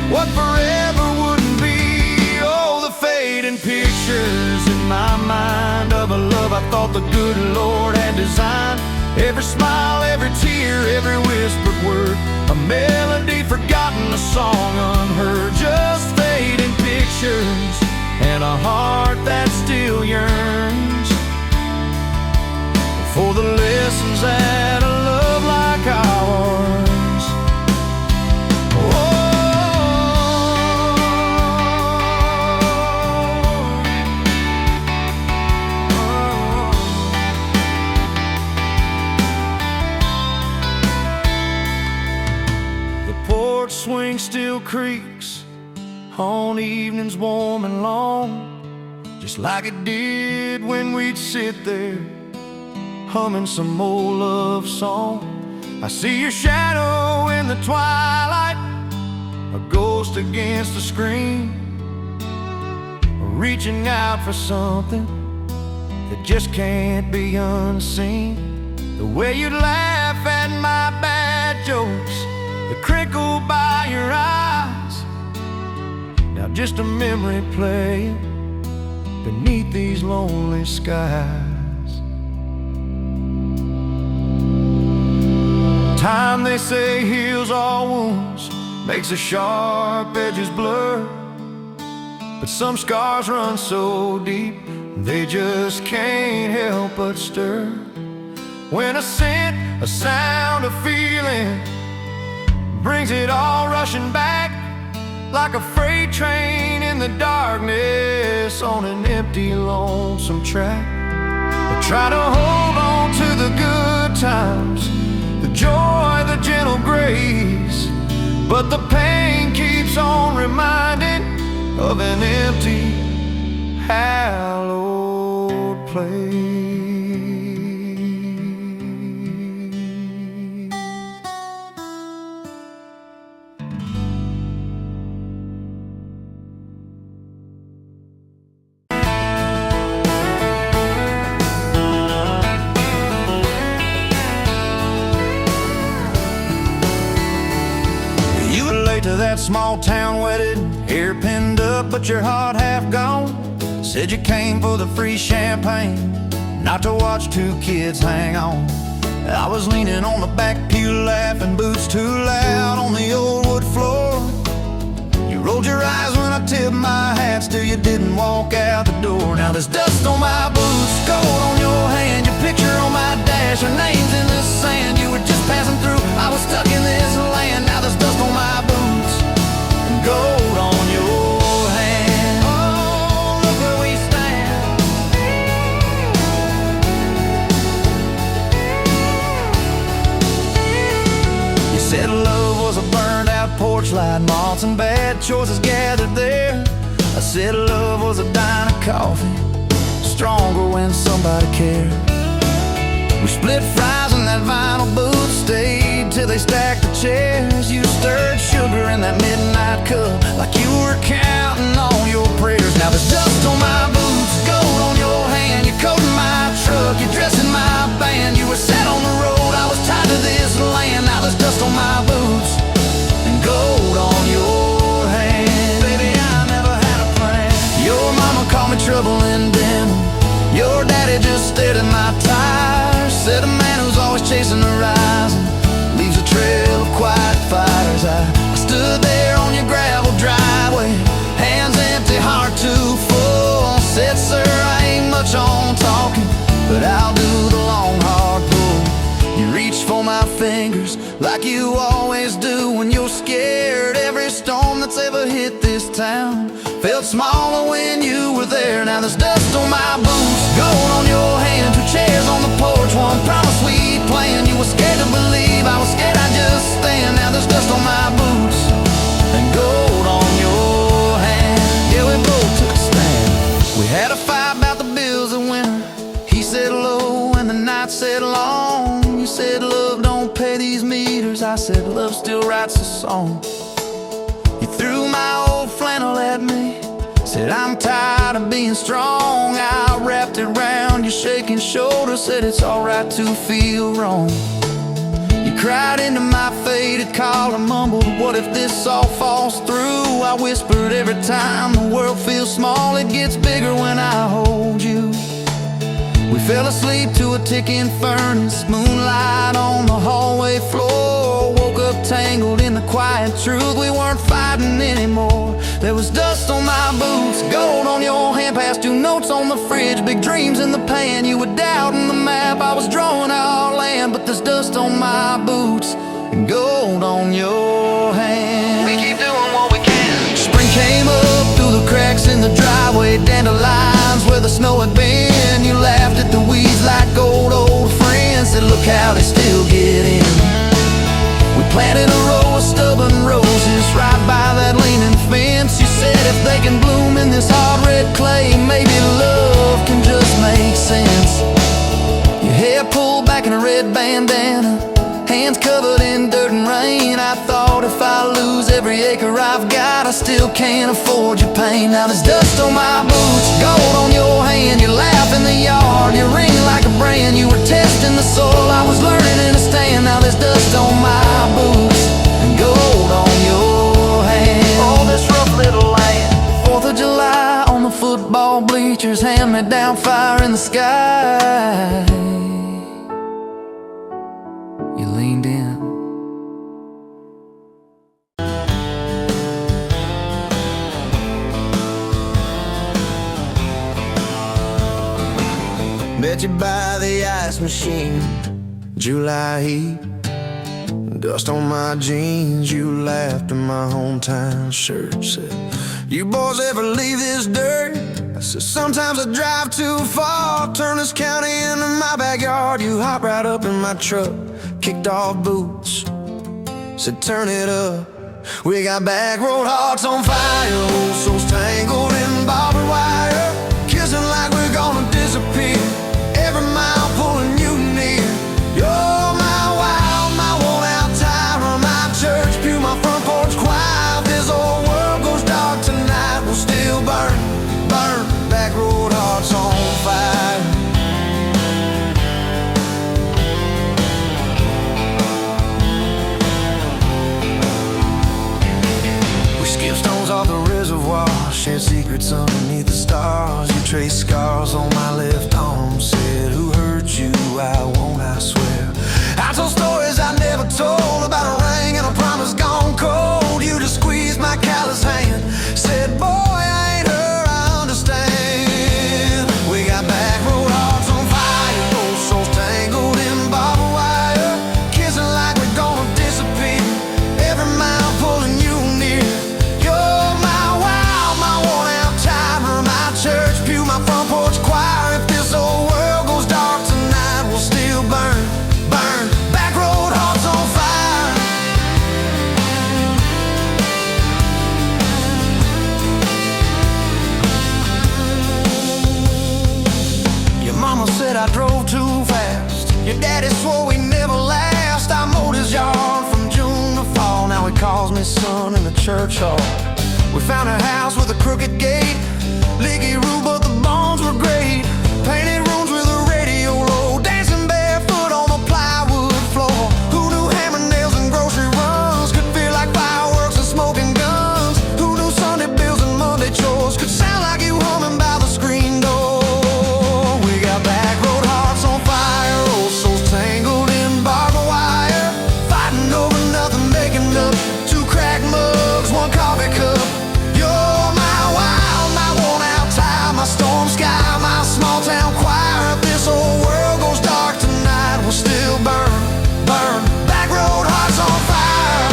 Speaker 2: what forever wouldn't be. Oh, the fading pictures in my mind of a love I thought the good Lord had designed. Every smile, every tear, every whispered word, a melody forgotten, a song unheard. Just fading pictures and a heart that still yearns for the lessons that a love like ours. creeks on evenings warm and long, just like it did when we'd sit there humming some old love song. I see your shadow in the twilight, a ghost against the screen, reaching out for something that just can't be unseen. The way you'd laugh at my bad jokes, the crinkle by your eyes, now just a memory playing beneath these lonely skies. Time, they say, heals all wounds, makes the sharp edges blur, but some scars run so deep they just can't help but stir. When a scent, a sound, a feeling brings it all rushing back, like a freight train in the darkness on an empty, lonesome track. I try to hold on to the good times, the joy, the gentle grace, but the pain keeps on reminding of an empty, hallowed place. To that small town wedding, hair pinned up but your heart half gone. Said you came for the free champagne, not to watch two kids hang on. I was leaning on the back pew laughing, boots too loud on the old wood floor. You rolled your eyes when I tipped my hat, still you didn't walk out the door. Now there's dust on my boots, gold on your hand, your picture on my dash, our names in the sand. You were just passing through, I was stuck in this land. Now there's dust on my boots, gold on your hand. Oh, look where we stand. You said love was a burned out porch light, moths and bad choices gathered there. I said love was a dime of coffee, stronger when somebody cared. We split fries in that vinyl booth, stayed till they stacked the chairs. You stirred sugar in that midnight cup like you were counting on your prayers. Now there's dust on my boots, gold on your hand, your coat in my truck, your dress in my band. You were set on the road, I was tied to this land. Now there's dust on my boots and gold on your hand. Baby, I never had a plan. Your mama called me trouble in denim, your daddy just stared at my tires. Said a man who's always chasing the horizon leaves a trail of quiet fires. I stood there on your gravel driveway, hands empty, heart too full. Said, sir, I ain't much on talking, but I'll do the long, hard pull. You reached for my fingers like you always do when you're scared. Every storm that's ever hit this town felt smaller when you were there. Now there's dust on my boots, gold on your hand, two chairs on the porch, one promise we planned. You were scared to believe, I was scared I'd just stand. Now there's dust on my boots and gold on your hand. Yeah, we both took a stand. We had a fight about the bills of winter. He said low and the night said long. You said love don't pay these meters, I said love still writes a song. You threw my old flannel at me, said I'm tired of being strong. I wrapped it round your shaking shoulder, said it's alright to feel wrong. You cried into my faded collar, mumbled, what if this all falls through? I whispered, every time the world feels small, it gets bigger when I hold you. We fell asleep to a ticking furnace, moonlight on the hallway floor. Woke up tangled in the quiet truth, we weren't fighting anymore. There was dust on my boots, gold on your hand, past two notes on the fridge, big dreams in the pan. You were doubting the map, I was drawing our land, but there's dust on my boots and gold on your hand. We keep doing what we can. Spring came up through the cracks in the driveway, dandelions where the snow had been. You laughed at the weeds like old friends, said look how they still get in. We planted a row of stubborn roses right by that
Speaker 1: still can't afford your pain. Now there's dust on my boots, gold on your hand. You laugh in the yard, you ring like a brand. You were testing the soul, I was learning in a stand. Now there's dust on my boots and gold on your hand. Oh, this rough little land. 4th of July on the football bleachers, hand-me-down fire in the sky. You leaned in.
Speaker 2: Met you by the ice machine, July heat, dust on my jeans. You laughed in my hometown shirt. Said, you boys ever leave this dirt? I said, sometimes I drive too far. Turn this county into my backyard. You hopped right up in my truck, kicked off boots, said turn it up. We got back road hearts on fire, old souls tangled in barbed wire, kissing like we're gonna disappear. Every mile pulling you near. You're my wild, my worn out tyrant, my church pew, my front porch choir. If this old world goes dark tonight, we'll still burn, burn. Back road hearts on fire. We skipped stones off the reservoir, shared secrets underneath the stars. You traced scars on my left arm, said who hurt you, I won't, I swear. I told stories I never told, about a ring and a promise gone cold. You just squeezed my callous hand, said boy, I ain't her, I understand. We got back road hearts on fire, old souls tangled in barbed wire, kissing like we're gonna disappear. Every mile pulling you near. You're my wild, my worn out timer, my church pew, my front porch choir. If this old world goes dark tonight, we'll still burn, burn. Back road hearts on fire. Your mama said I drove too fast. Your daddy swore we never last. I mowed his yard from June to fall. Now he calls me son in the church hall. We found a house with a crooked gate, leaky roof, but the bones were great. Painted rooms with a radio low, dancing barefoot on the plywood floor. Who knew hammer nails and grocery runs could feel like fireworks and smoking guns? Who knew Sunday bills and Monday chores could sound like you humming by the screen door? We got back road hearts on fire, old souls tangled in barbed wire, fighting over nothing, making up two cracked mugs, one coffee cup. You're my wild, my worn out time, my storm sky, my small town choir. If this whole world goes dark tonight, we'll still burn, burn. Back road hearts on fire.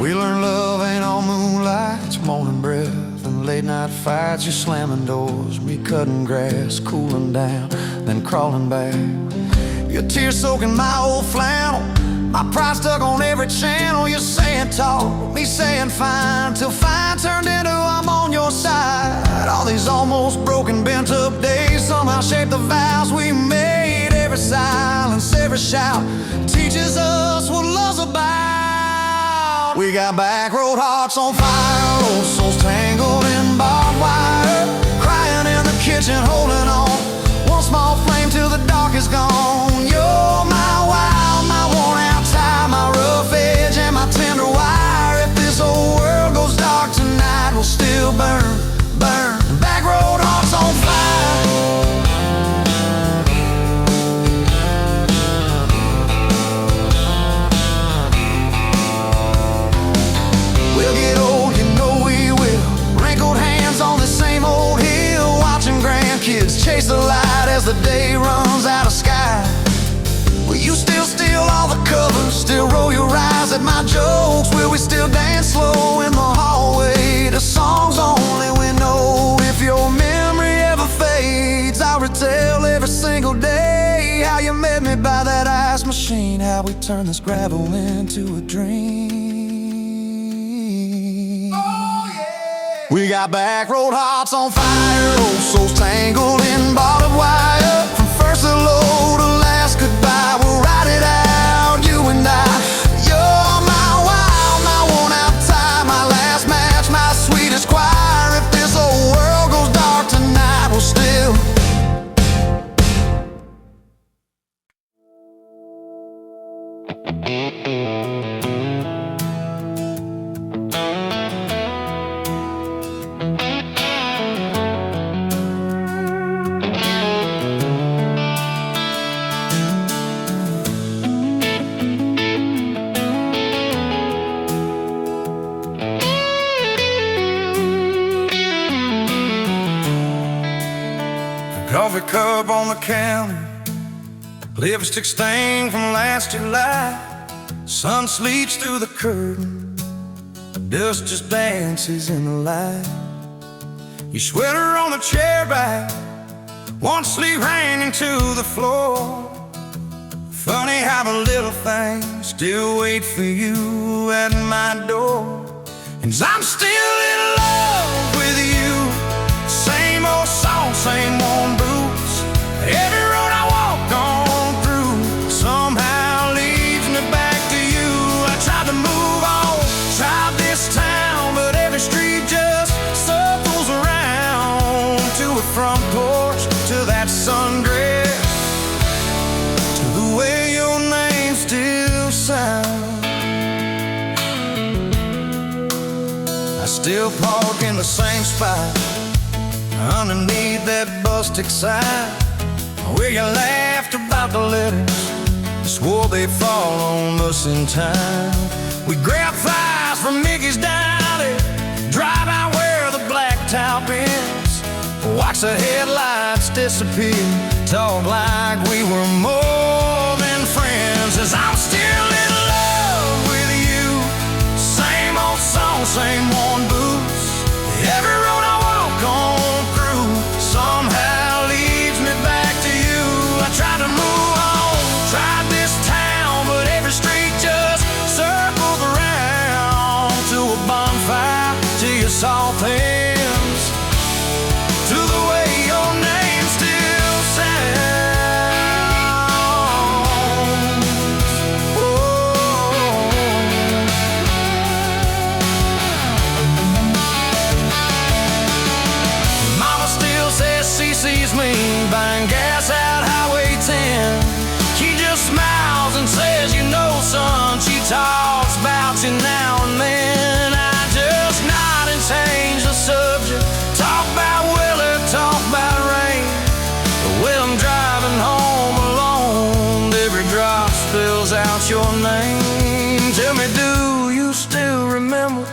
Speaker 2: We learned love ain't all moonlight, it's morning breath and late night fights. You're slamming doors, me cutting grass, cooling down, then crawling back. Your tears soaking my old flannel, my pride stuck on every channel. You're saying talk, me saying fine, till fine turned into I'm on your side. All these almost broken, bent up days somehow shaped the vows we made. Every silence, every shout teaches us what love's about. We got back road hearts on fire, old souls tangled in barbed wire, crying in the kitchen, holding on. One small flame till the dark is gone. You're my wild, my worn out tie, my rough edge and my tender wire. If this whole world goes dark tonight, we'll still burn, burn. Back road hearts on fire. We'll get old, you know we will. Wrinkled hands on the same old hill, watching grandkids chase the light as the day runs out of sky. Will you still steal all the covers, still roll your eyes at my jokes? Will we still dance slow in the hallway to songs only we know? If your memory ever fades, I'll retell every single day how you met me by that ice machine, how we turned this gravel into a dream. We got back road hearts on fire, old souls tangled in barbed wire, from first to low cup on the counter, lipstick stain from last July. Sun sleeps through the curtain, dust just dances in the light. Your sweater on the chair back, one sleeve hanging to the floor. Funny how the little things still wait for you at my door. And I'm still in love with you. Same old song, same worn boots. Every road I walk on through somehow leads me back to you. I tried to move on, tried this town, but every street just circles around. To a front porch, to that sundress, to the way your name still sounds. I still park in the same spot, underneath that busted sign, where you laughed about the letters, swore they'd fall on us in time. We grab fries from Mickey's Deli, drive out where the blacktop ends, watch the headlights disappear, talk like we were more than friends. As I'm still in love with you, same old song, same worn boots. Every road I walk on through somehow leads me back to you. I tried to move on, tried this town, but every street just circles around. To a bonfire, to your soft hands, to the way your name still sounds. Oh. Mama still says she sees me buying gas out Highway 10. She just smiles and says, you know, son, she talks about you now and then. I just nod and change the subject, talk about weather, talk about rain. When I'm driving home alone, every drop spills out your name. Tell me, do you still remember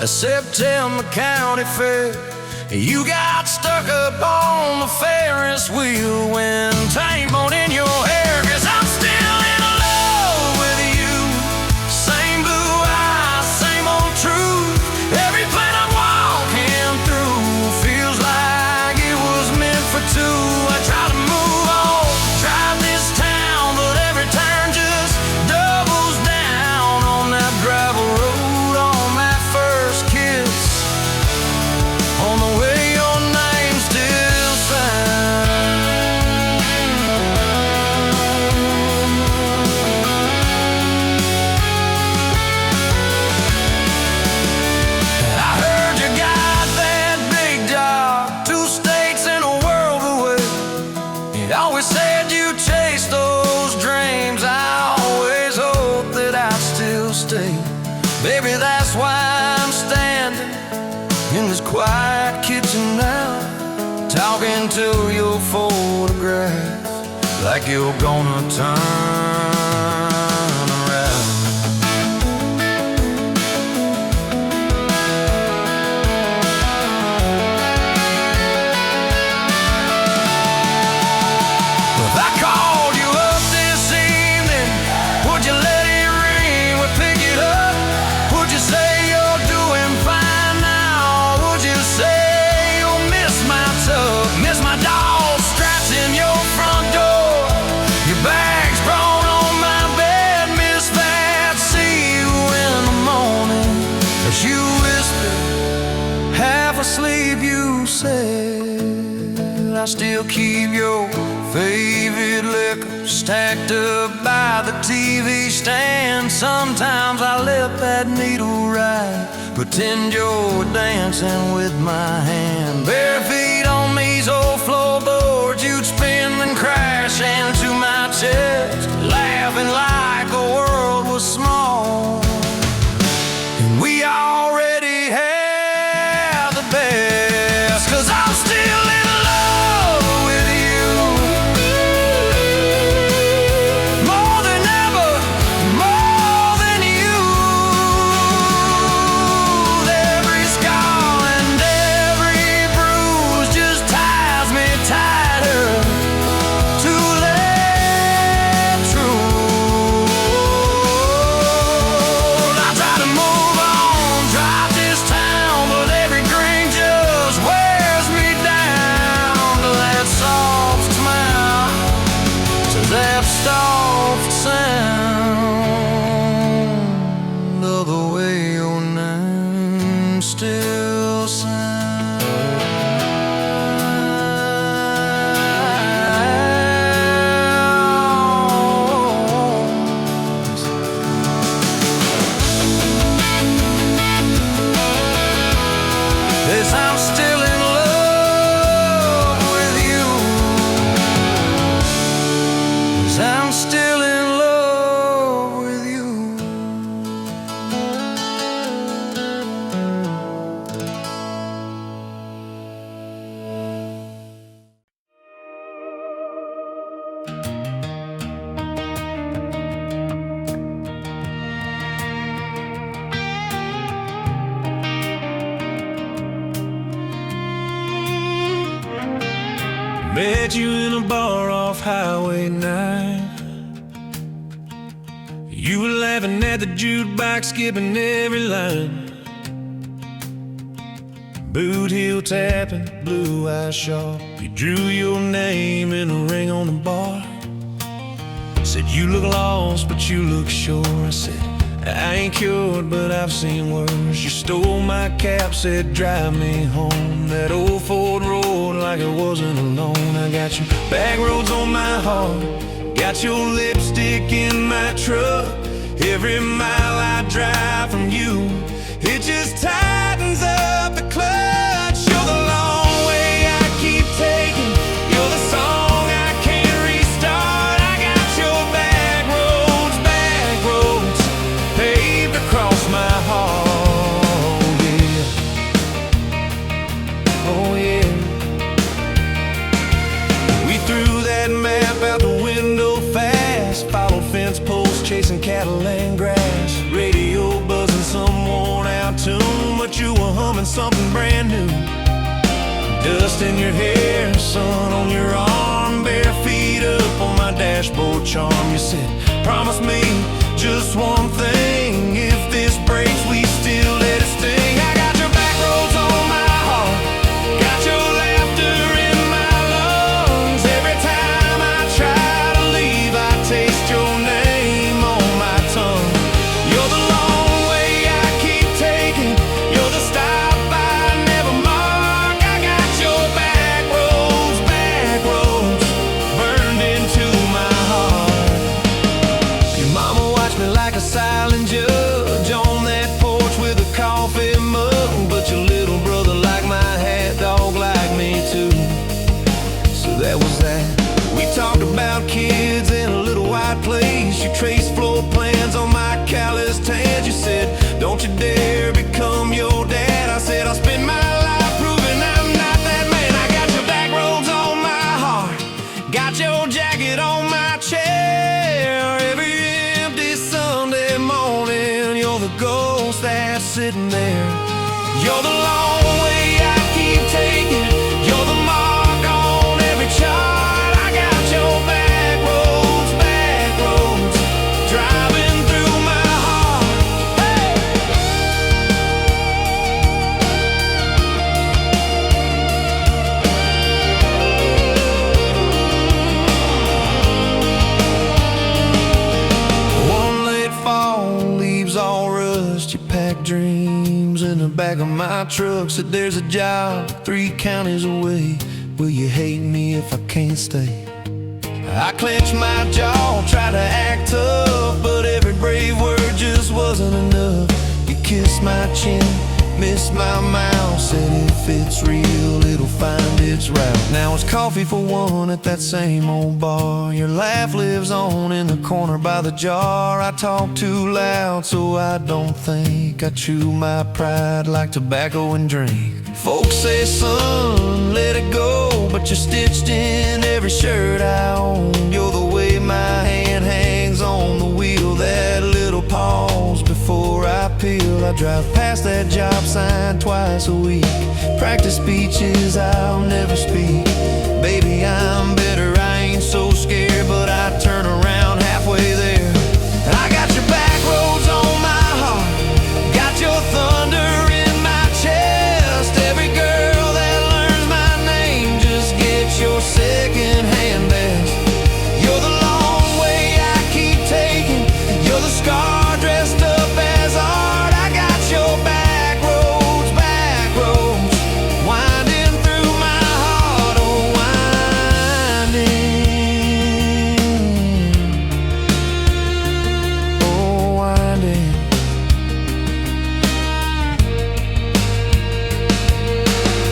Speaker 2: a September county fair? You got stuck up on the Ferris wheel when time on in your hair. 'Cause I'm still in love with you. Same blue eyes, same old truth. Every plane I'm walking through feels like it was meant for two. I try to move on, drive this town, but every turn just doubles down on that gravel road, on that first kiss, on the way your name still sounds. I heard you got that big job, 2 states and a world away. You always said you chased those dreams. I always hoped that I'd still stay. Baby, that's why I'm standing in this quiet kitchen now, talking to your photograph like you're gonna turn around. If I called you up this evening, would you let it ring? Would pick it up? Would you say you're doing fine now? Would you say you'll miss my tub, miss my dog scratching your front door, your bags brought on my bed, miss that? See you in the morning as you whisper, half asleep, you said. I still keep your favorite liquor stacked up by the TV stand. Sometimes I let that needle ride, pretend you're dancing with my hand. Bare feet on these old floorboards, you'd spin and crash into my chest, laughing like the world was small and we already had the best. 'Cause I'm still in love with you, more than ever, more than you. Every scar and every bruise just ties me tighter.
Speaker 4: Met you in a bar off Highway 9. You were laughing at the jukebox, skipping every line. Boot heel tapping, blue eyes sharp. You drew your name in a ring on the bar. Said you look lost, but you look sure. I said I ain't cured, but I've seen worse. You stole my cap, said drive me home. That old Ford road like it wasn't alone. I got your back roads on my heart, got your lipstick in my truck. Every mile I drive from you, it just tightens up the clutch. You're the long way I keep taking, you're the song I can't restart. I got your back roads paved across my heart, yeah. Oh yeah. We threw that map out the window fast, followed fence posts, chasing cattle and grass. Radio buzzing some worn out tune, but you were humming something brand new. Dust in your hair, sun on your arm, bare feet up on my dashboard charm. You said, promise me just one thing, if this breaks we still let it sting. I got your back roads on my heart, got your laughter in my lungs. Every time I try to leave, I taste your name on my tongue. You're the long way I keep taking, you're the stop I never mark. I got your back roads burned into my heart. Your mama watched me like a silent judge on that porch with a coffee mug, but your little brother liked my hat, dog liked me too. So that was that. We talked about kids in a little white place. You traced floor plans on my calloused hands. You said, don't you dare become your dad. I said, I'll spend my life proving I'm not that man. I got your back roads on my heart, got your jacket on my chair. Every empty Sunday morning, you're the ghost that's sitting there. You're the long way I keep taking, you're the mark on every chart. I got your back roads driving through my heart. Hey! One late fall, leaves all rust. You pack dreams in the back of my truck. Said there's a job 3 counties away. Will you hate me if I can't stay? I clenched my jaw, tried to act tough, but every brave word just wasn't enough. You kissed my chin, missed my mouth, said if it's real, it'll find its route. Now it's coffee for one at that same old bar. Your laugh lives on in the corner by the jar. I talk too loud, so I don't think. I chew my pride like tobacco and drink. Folks say, son, let it go, but you're stitched in every shirt I own. You're the way my hand hangs on the wheel, that little pause before I peel. I drive past that job sign twice a week, practice speeches I'll never speak. Baby, I'm better, I ain't so scared, but I turn around halfway there. I got your back roads on my heart, got your thunder in my chest. Every girl that learns my name just gets your second-hand best. You're the long way I keep taking, you're the scar dressed up as art. I got your back roads winding through my heart, oh winding.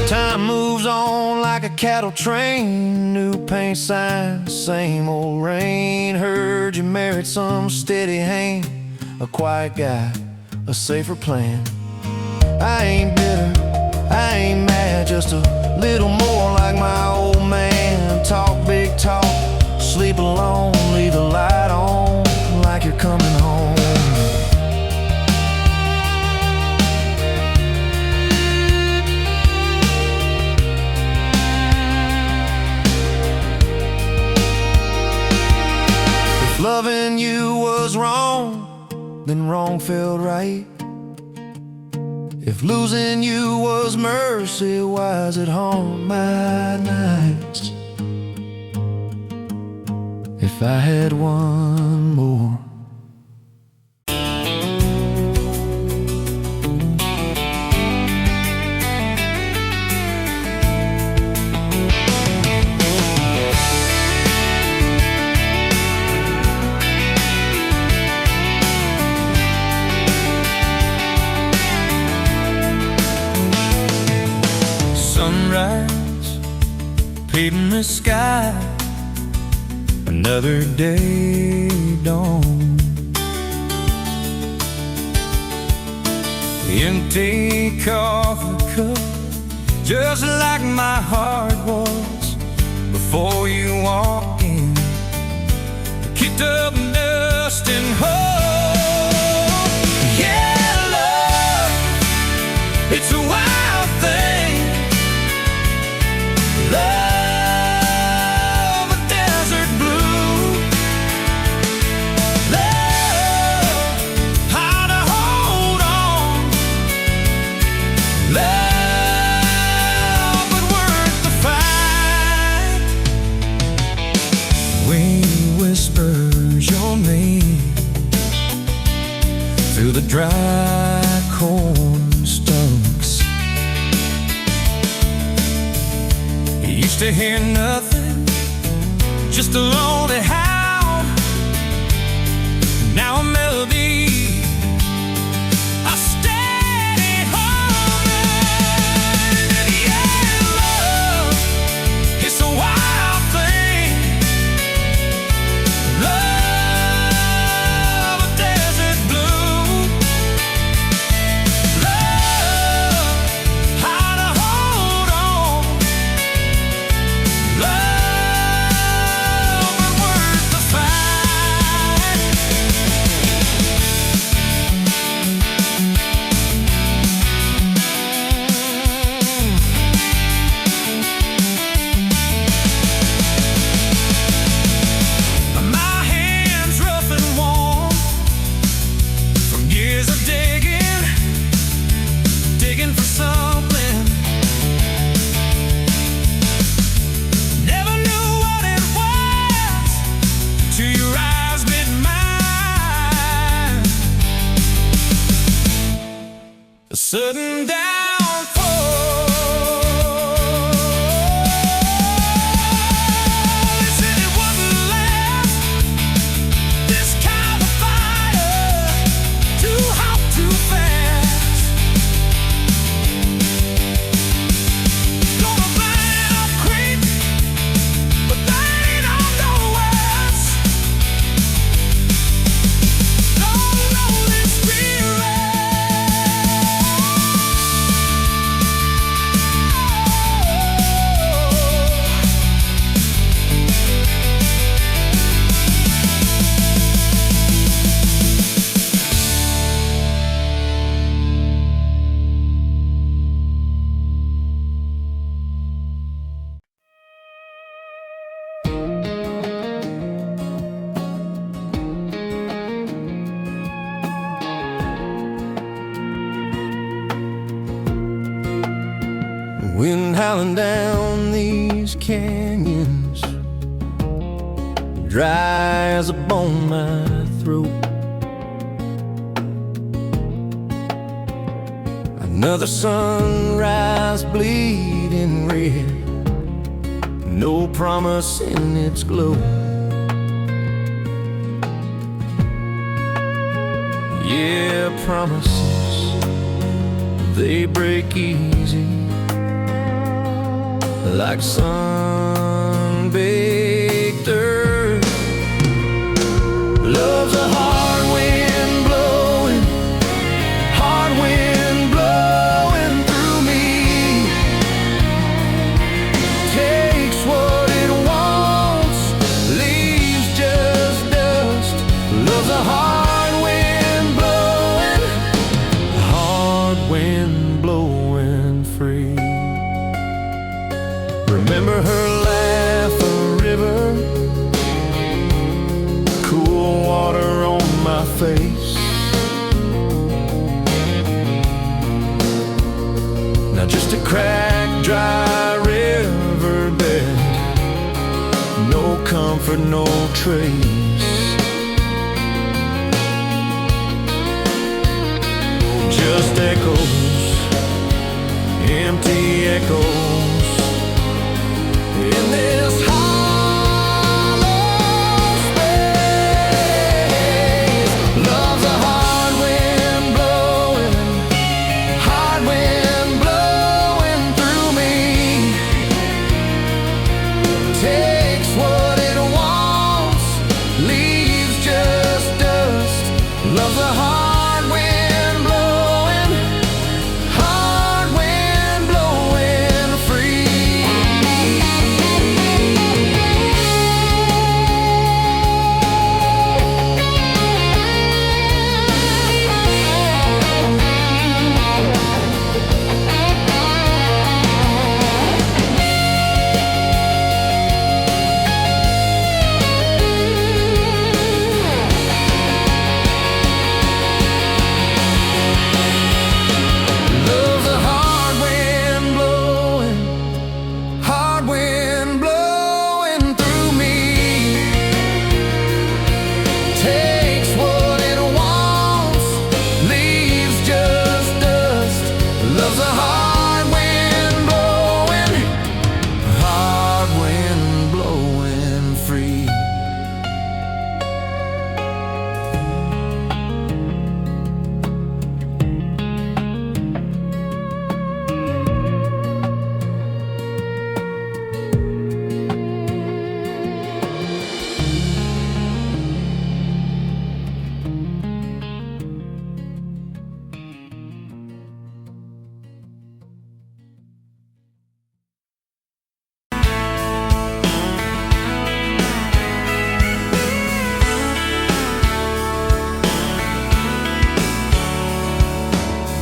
Speaker 4: Time moves on like a cattle train, new paint signs, same old rain. Heard you married some steady hand, a quiet guy, a safer plan. I ain't bitter, I ain't mad, just a little more like my old man. Talk big talk, sleep alone, leave the light on like you're coming home. when wrong felt right. If losing you was mercy, why does it haunt my nights? If I had one more. Sunrise, painting the sky, another day dawn. Empty coffee cup, just like my heart was before you walked in. Kicked up dust and hope. Yeah, love, it's a wild thing. Love, a desert blue. Love, how to hold on. Love, but worth the fight. Wind whispers your name through the dry corn stumps. Used to hear nothing, just a lonely howl. Now a melody, a steady humming. And yeah, love, it's a wild thing. Love, a desert blue. Love, how to hold on. Love, but worth the fight. My hands rough and warm from years of digging for something. Never knew what it was till your eyes met mine. A sudden downfall. They said it wouldn't last. This kind of fire, too hot, too fast. Gonna burn up quick, but they don't know us. Don't know this feeling. Wind howling down these canyons, dry as a bone my throat. Another sunrise bleeding red, no promise in its glow. Yeah, promises, they break easy, like sun-baked earth. Love's a hard wind blowing, hard wind blowing through me. Takes what it wants, leaves just dust. Love's a hard wind blowing free. Remember her laugh, a river no trace. Just echoes, empty echoes in this hollow space. Love's a hard wind blowing, hard wind blowing through me. Takes what it wants, leaves just dust. Love's a hard wind blowing, hard wind blowing free. Love's a hard wind blowing, hard wind blowing through me. Takes what it wants, leaves just dust. Love's a hard wind blowing free.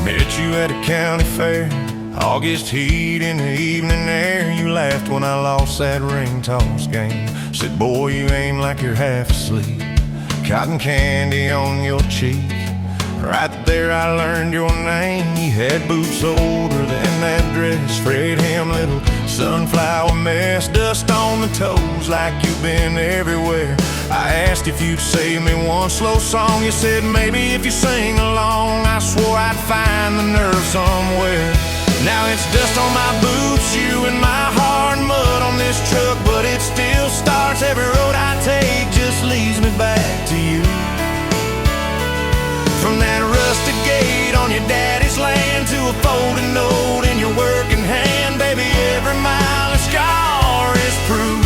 Speaker 3: Met you at a county fair, August heat in the evening air. You laughed when I lost that ring toss game. Said, boy, you aim like you're half asleep. Cotton candy on your cheek. Right there I learned your name. You had boots older than that dress. Fred hem, little sunflower mess. Dust on the toes like you've been everywhere. I asked if you'd save me one slow song. You said maybe if you sing along. I swore I'd find the nerve somewhere. Now it's dust on my boots, you and my hard mud on this truck, but it still starts. Every road I take just leads me back to you. From that rusted gate on your daddy's land to a folding note in your working hand, baby, every mile and scar is proof.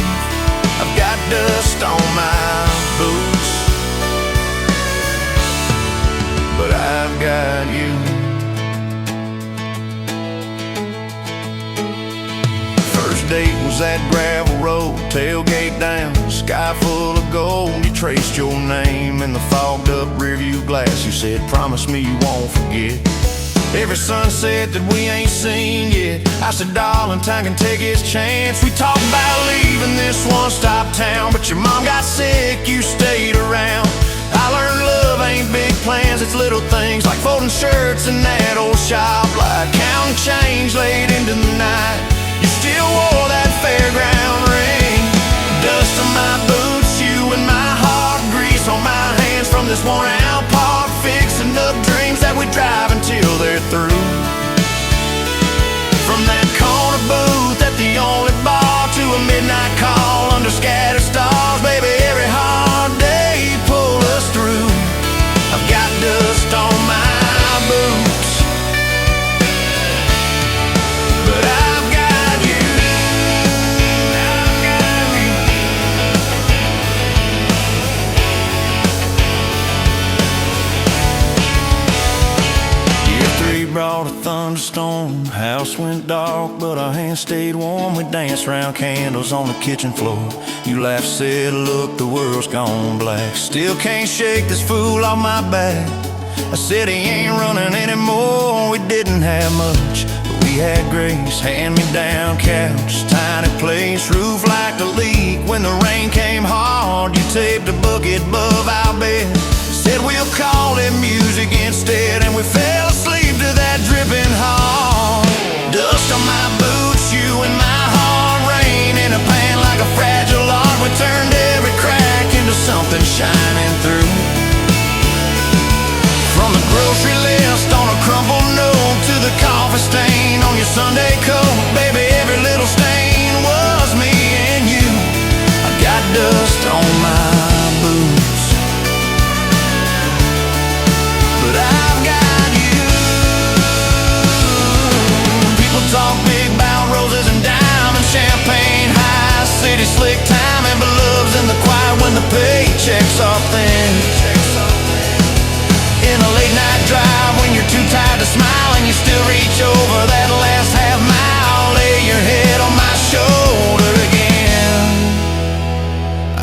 Speaker 3: I've got dust on my boots, but I've got you. First date was that gravel road, tailgate down, sky full of gold. You traced your name in the fogged up rearview glass. You said, promise me you won't forget every sunset that we ain't seen yet. I said, darling, time can take its chance. We talked about leaving this one-stop town, but your mom got sick, you stayed around. I learned love ain't big plans, it's little things like folding shirts in that old shop, like counting change late into the night. You still wore that fairground ring. Dust on my boots, you and my heart, grease on my hands from this worn-out park, fixing up dreams that we drive until they're through. From that corner booth at the only bar to a midnight call under scattered stars, baby, every hard day pull us through. I've got dust on my boots, but I've got you. I've got you. Year 3 brought a thunderstorm. House went dark, but our hands stayed warm. We danced round candles on the kitchen floor. You laughed, said, look, the world's gone black. Still can't shake this fool off my back. I said he ain't running anymore. We didn't have much, but we had grace. Hand-me-down couch, tiny place, roof like a leak. When the rain came hard, you taped a bucket above our bed. Said we'll call it music instead, and we fell asleep to that dripping heart. Dust on my boots, you and my heart, rain in a pan like a fragile art. We turned every crack
Speaker 2: shining through. From the grocery list on a crumpled note to the coffee stain on your Sunday coat, baby, every little stain was me and you. I got dust on my boots, but I've got you. People talk big about roses and diamonds, champagne, high city slick time, and love's in the quiet when the paychecks are thin. In a late night drive when you're too tired to smile and you still reach over that last half mile, lay your head on my shoulder again.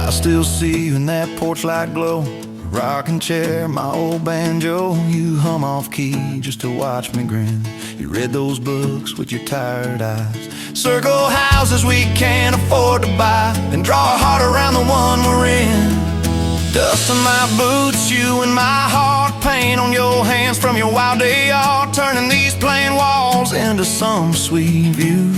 Speaker 2: I still see you in that porch light glow, rocking chair, my old banjo. You hum off key just to watch me grin. You read those books with your tired eyes, circle houses we can't afford to buy, then draw a heart around the one we're in. Dust on my boots, you and my heart, paint on your hands from your wild day art, turning these plain walls into some sweet view.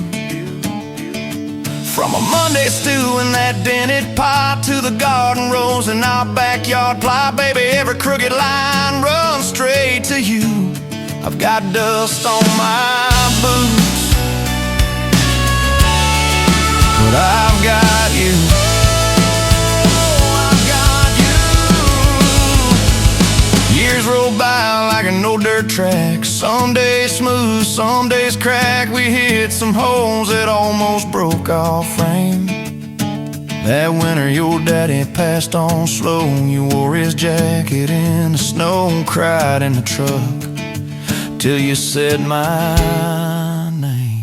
Speaker 2: From a Monday stew in that dented pot to the garden rose in our backyard plot, baby, every crooked line runs straight to you. I've got dust on my boots, but I've got you. Years roll by like an old dirt track, some days smooth, some days crack. We hit some holes that almost broke our frame. That winter your daddy passed on slow. You wore his jacket in the snow, cried in the truck till you said my name.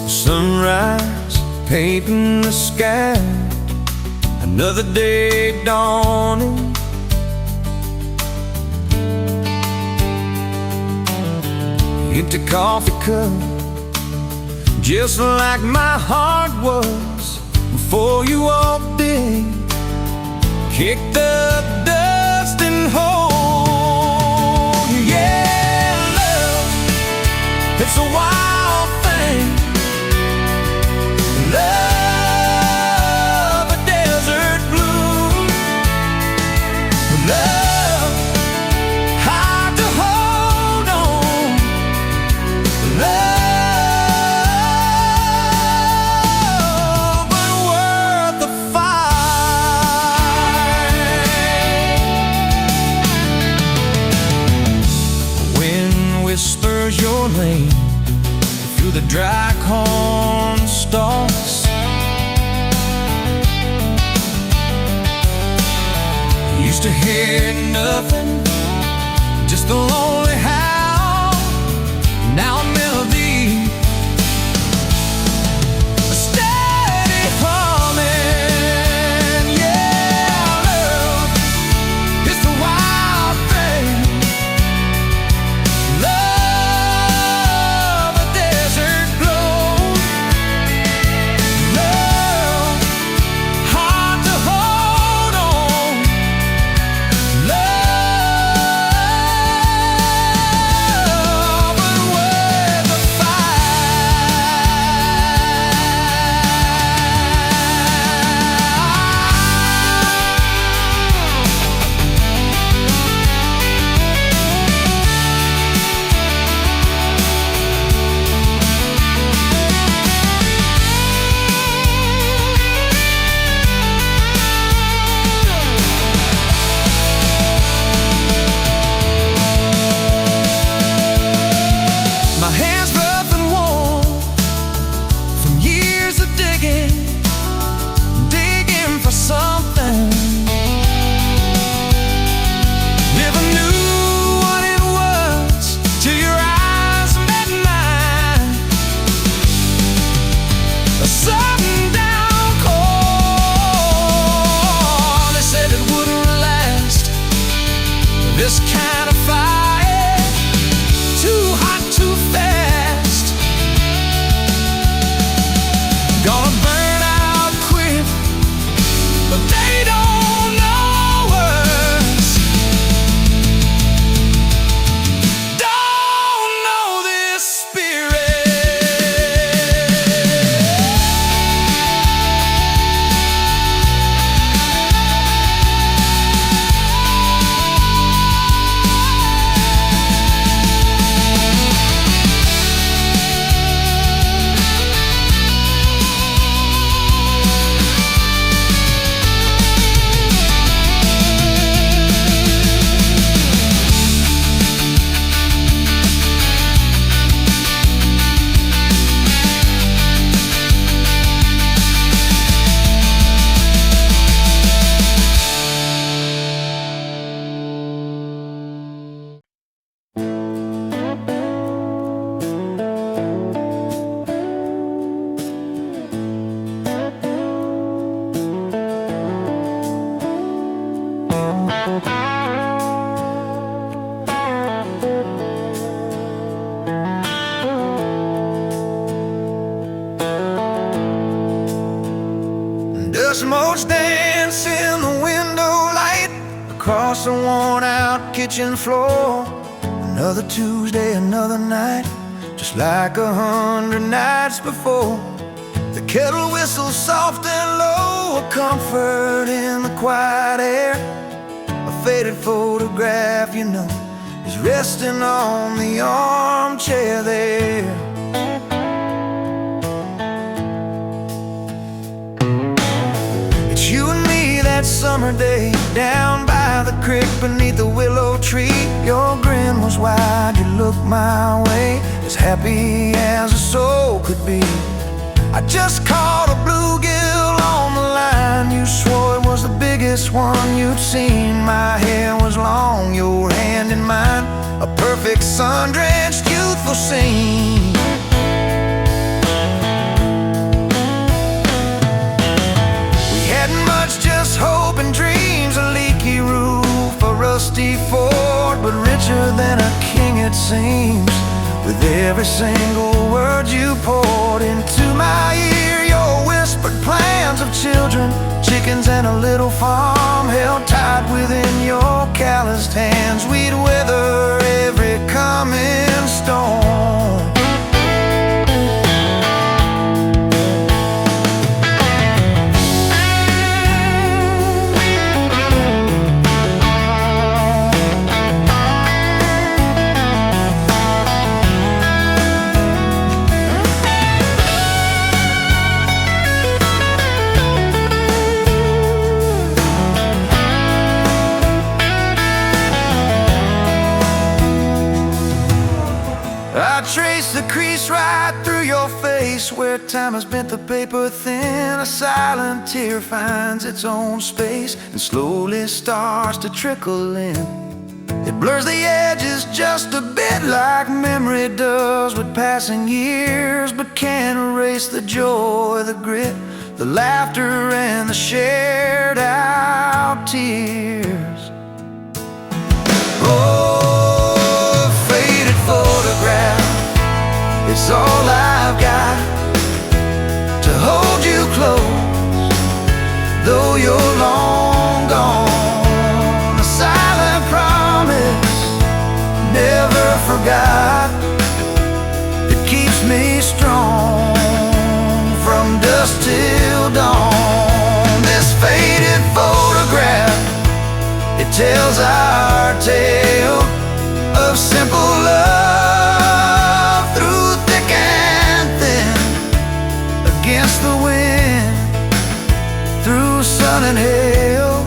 Speaker 2: Sunrise, painting the sky, another day dawning. Empty coffee cup, just like my heart was before you walked in. Kick the dust and hold you. Yeah, love, it's a wild thing. Love, a desert blue. Love, hard to hold on. Love, but worth the fight. Wind whispers your name through the dry corn stalks. Used to hear nothing, just a lonely howl. Now a melody, a steady humming. Yeah, love, it's a wild thing. Love, a desert glow. Love, hard to hold on. Love, Just modes dance in the window light across the worn-out kitchen floor. Another Tuesday, another night, just like 100 nights before. The kettle whistles soft and low, a comfort in the quiet air. A faded photograph, you know, is resting on the armchair there. It's you and me that summer day, down by the creek beneath the willow tree. Your grin was wide, you looked my way, as happy as a soul could be. I just caught a bluegill on the line. You swore it was the biggest one you'd seen. My hair was long, your hand in mine, a perfect sun-drenched youthful scene. We hadn't much, just hope and dreams, a leaky roof, a rusty fort, but richer than a king it seems. With every single word you poured into my ear, your whispered plans of children, chickens and a little farm held tight within your calloused hands. We'd weather every coming storm. I trace the crease right through your face, where time has bent the paper thin. A silent tear finds its own space and slowly starts to trickle in. It blurs the edges just a bit, like memory does with passing years, but can't erase the joy, the grit, the laughter and the shared out tears. Oh, faded photograph, it's all I've got to hold you close, though you're long gone. A silent promise, never forgot, it keeps me strong from dusk till dawn. This faded photograph, it tells our tale of simple love through thick and thin, against the wind, through sun and hail.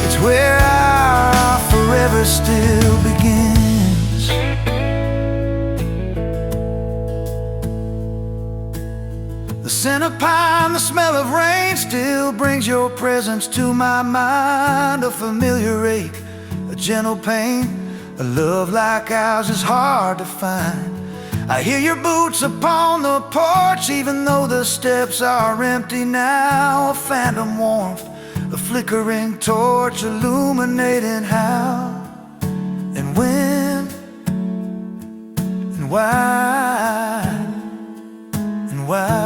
Speaker 2: It's where our forever still begins. The scent of pine, the smell of rain still brings your presence to my mind. A familiar ache, a gentle pain, a love like ours is hard to find. I hear your boots upon the porch, even though the steps are empty now. A phantom warmth, a flickering torch, illuminating how and when and why and why.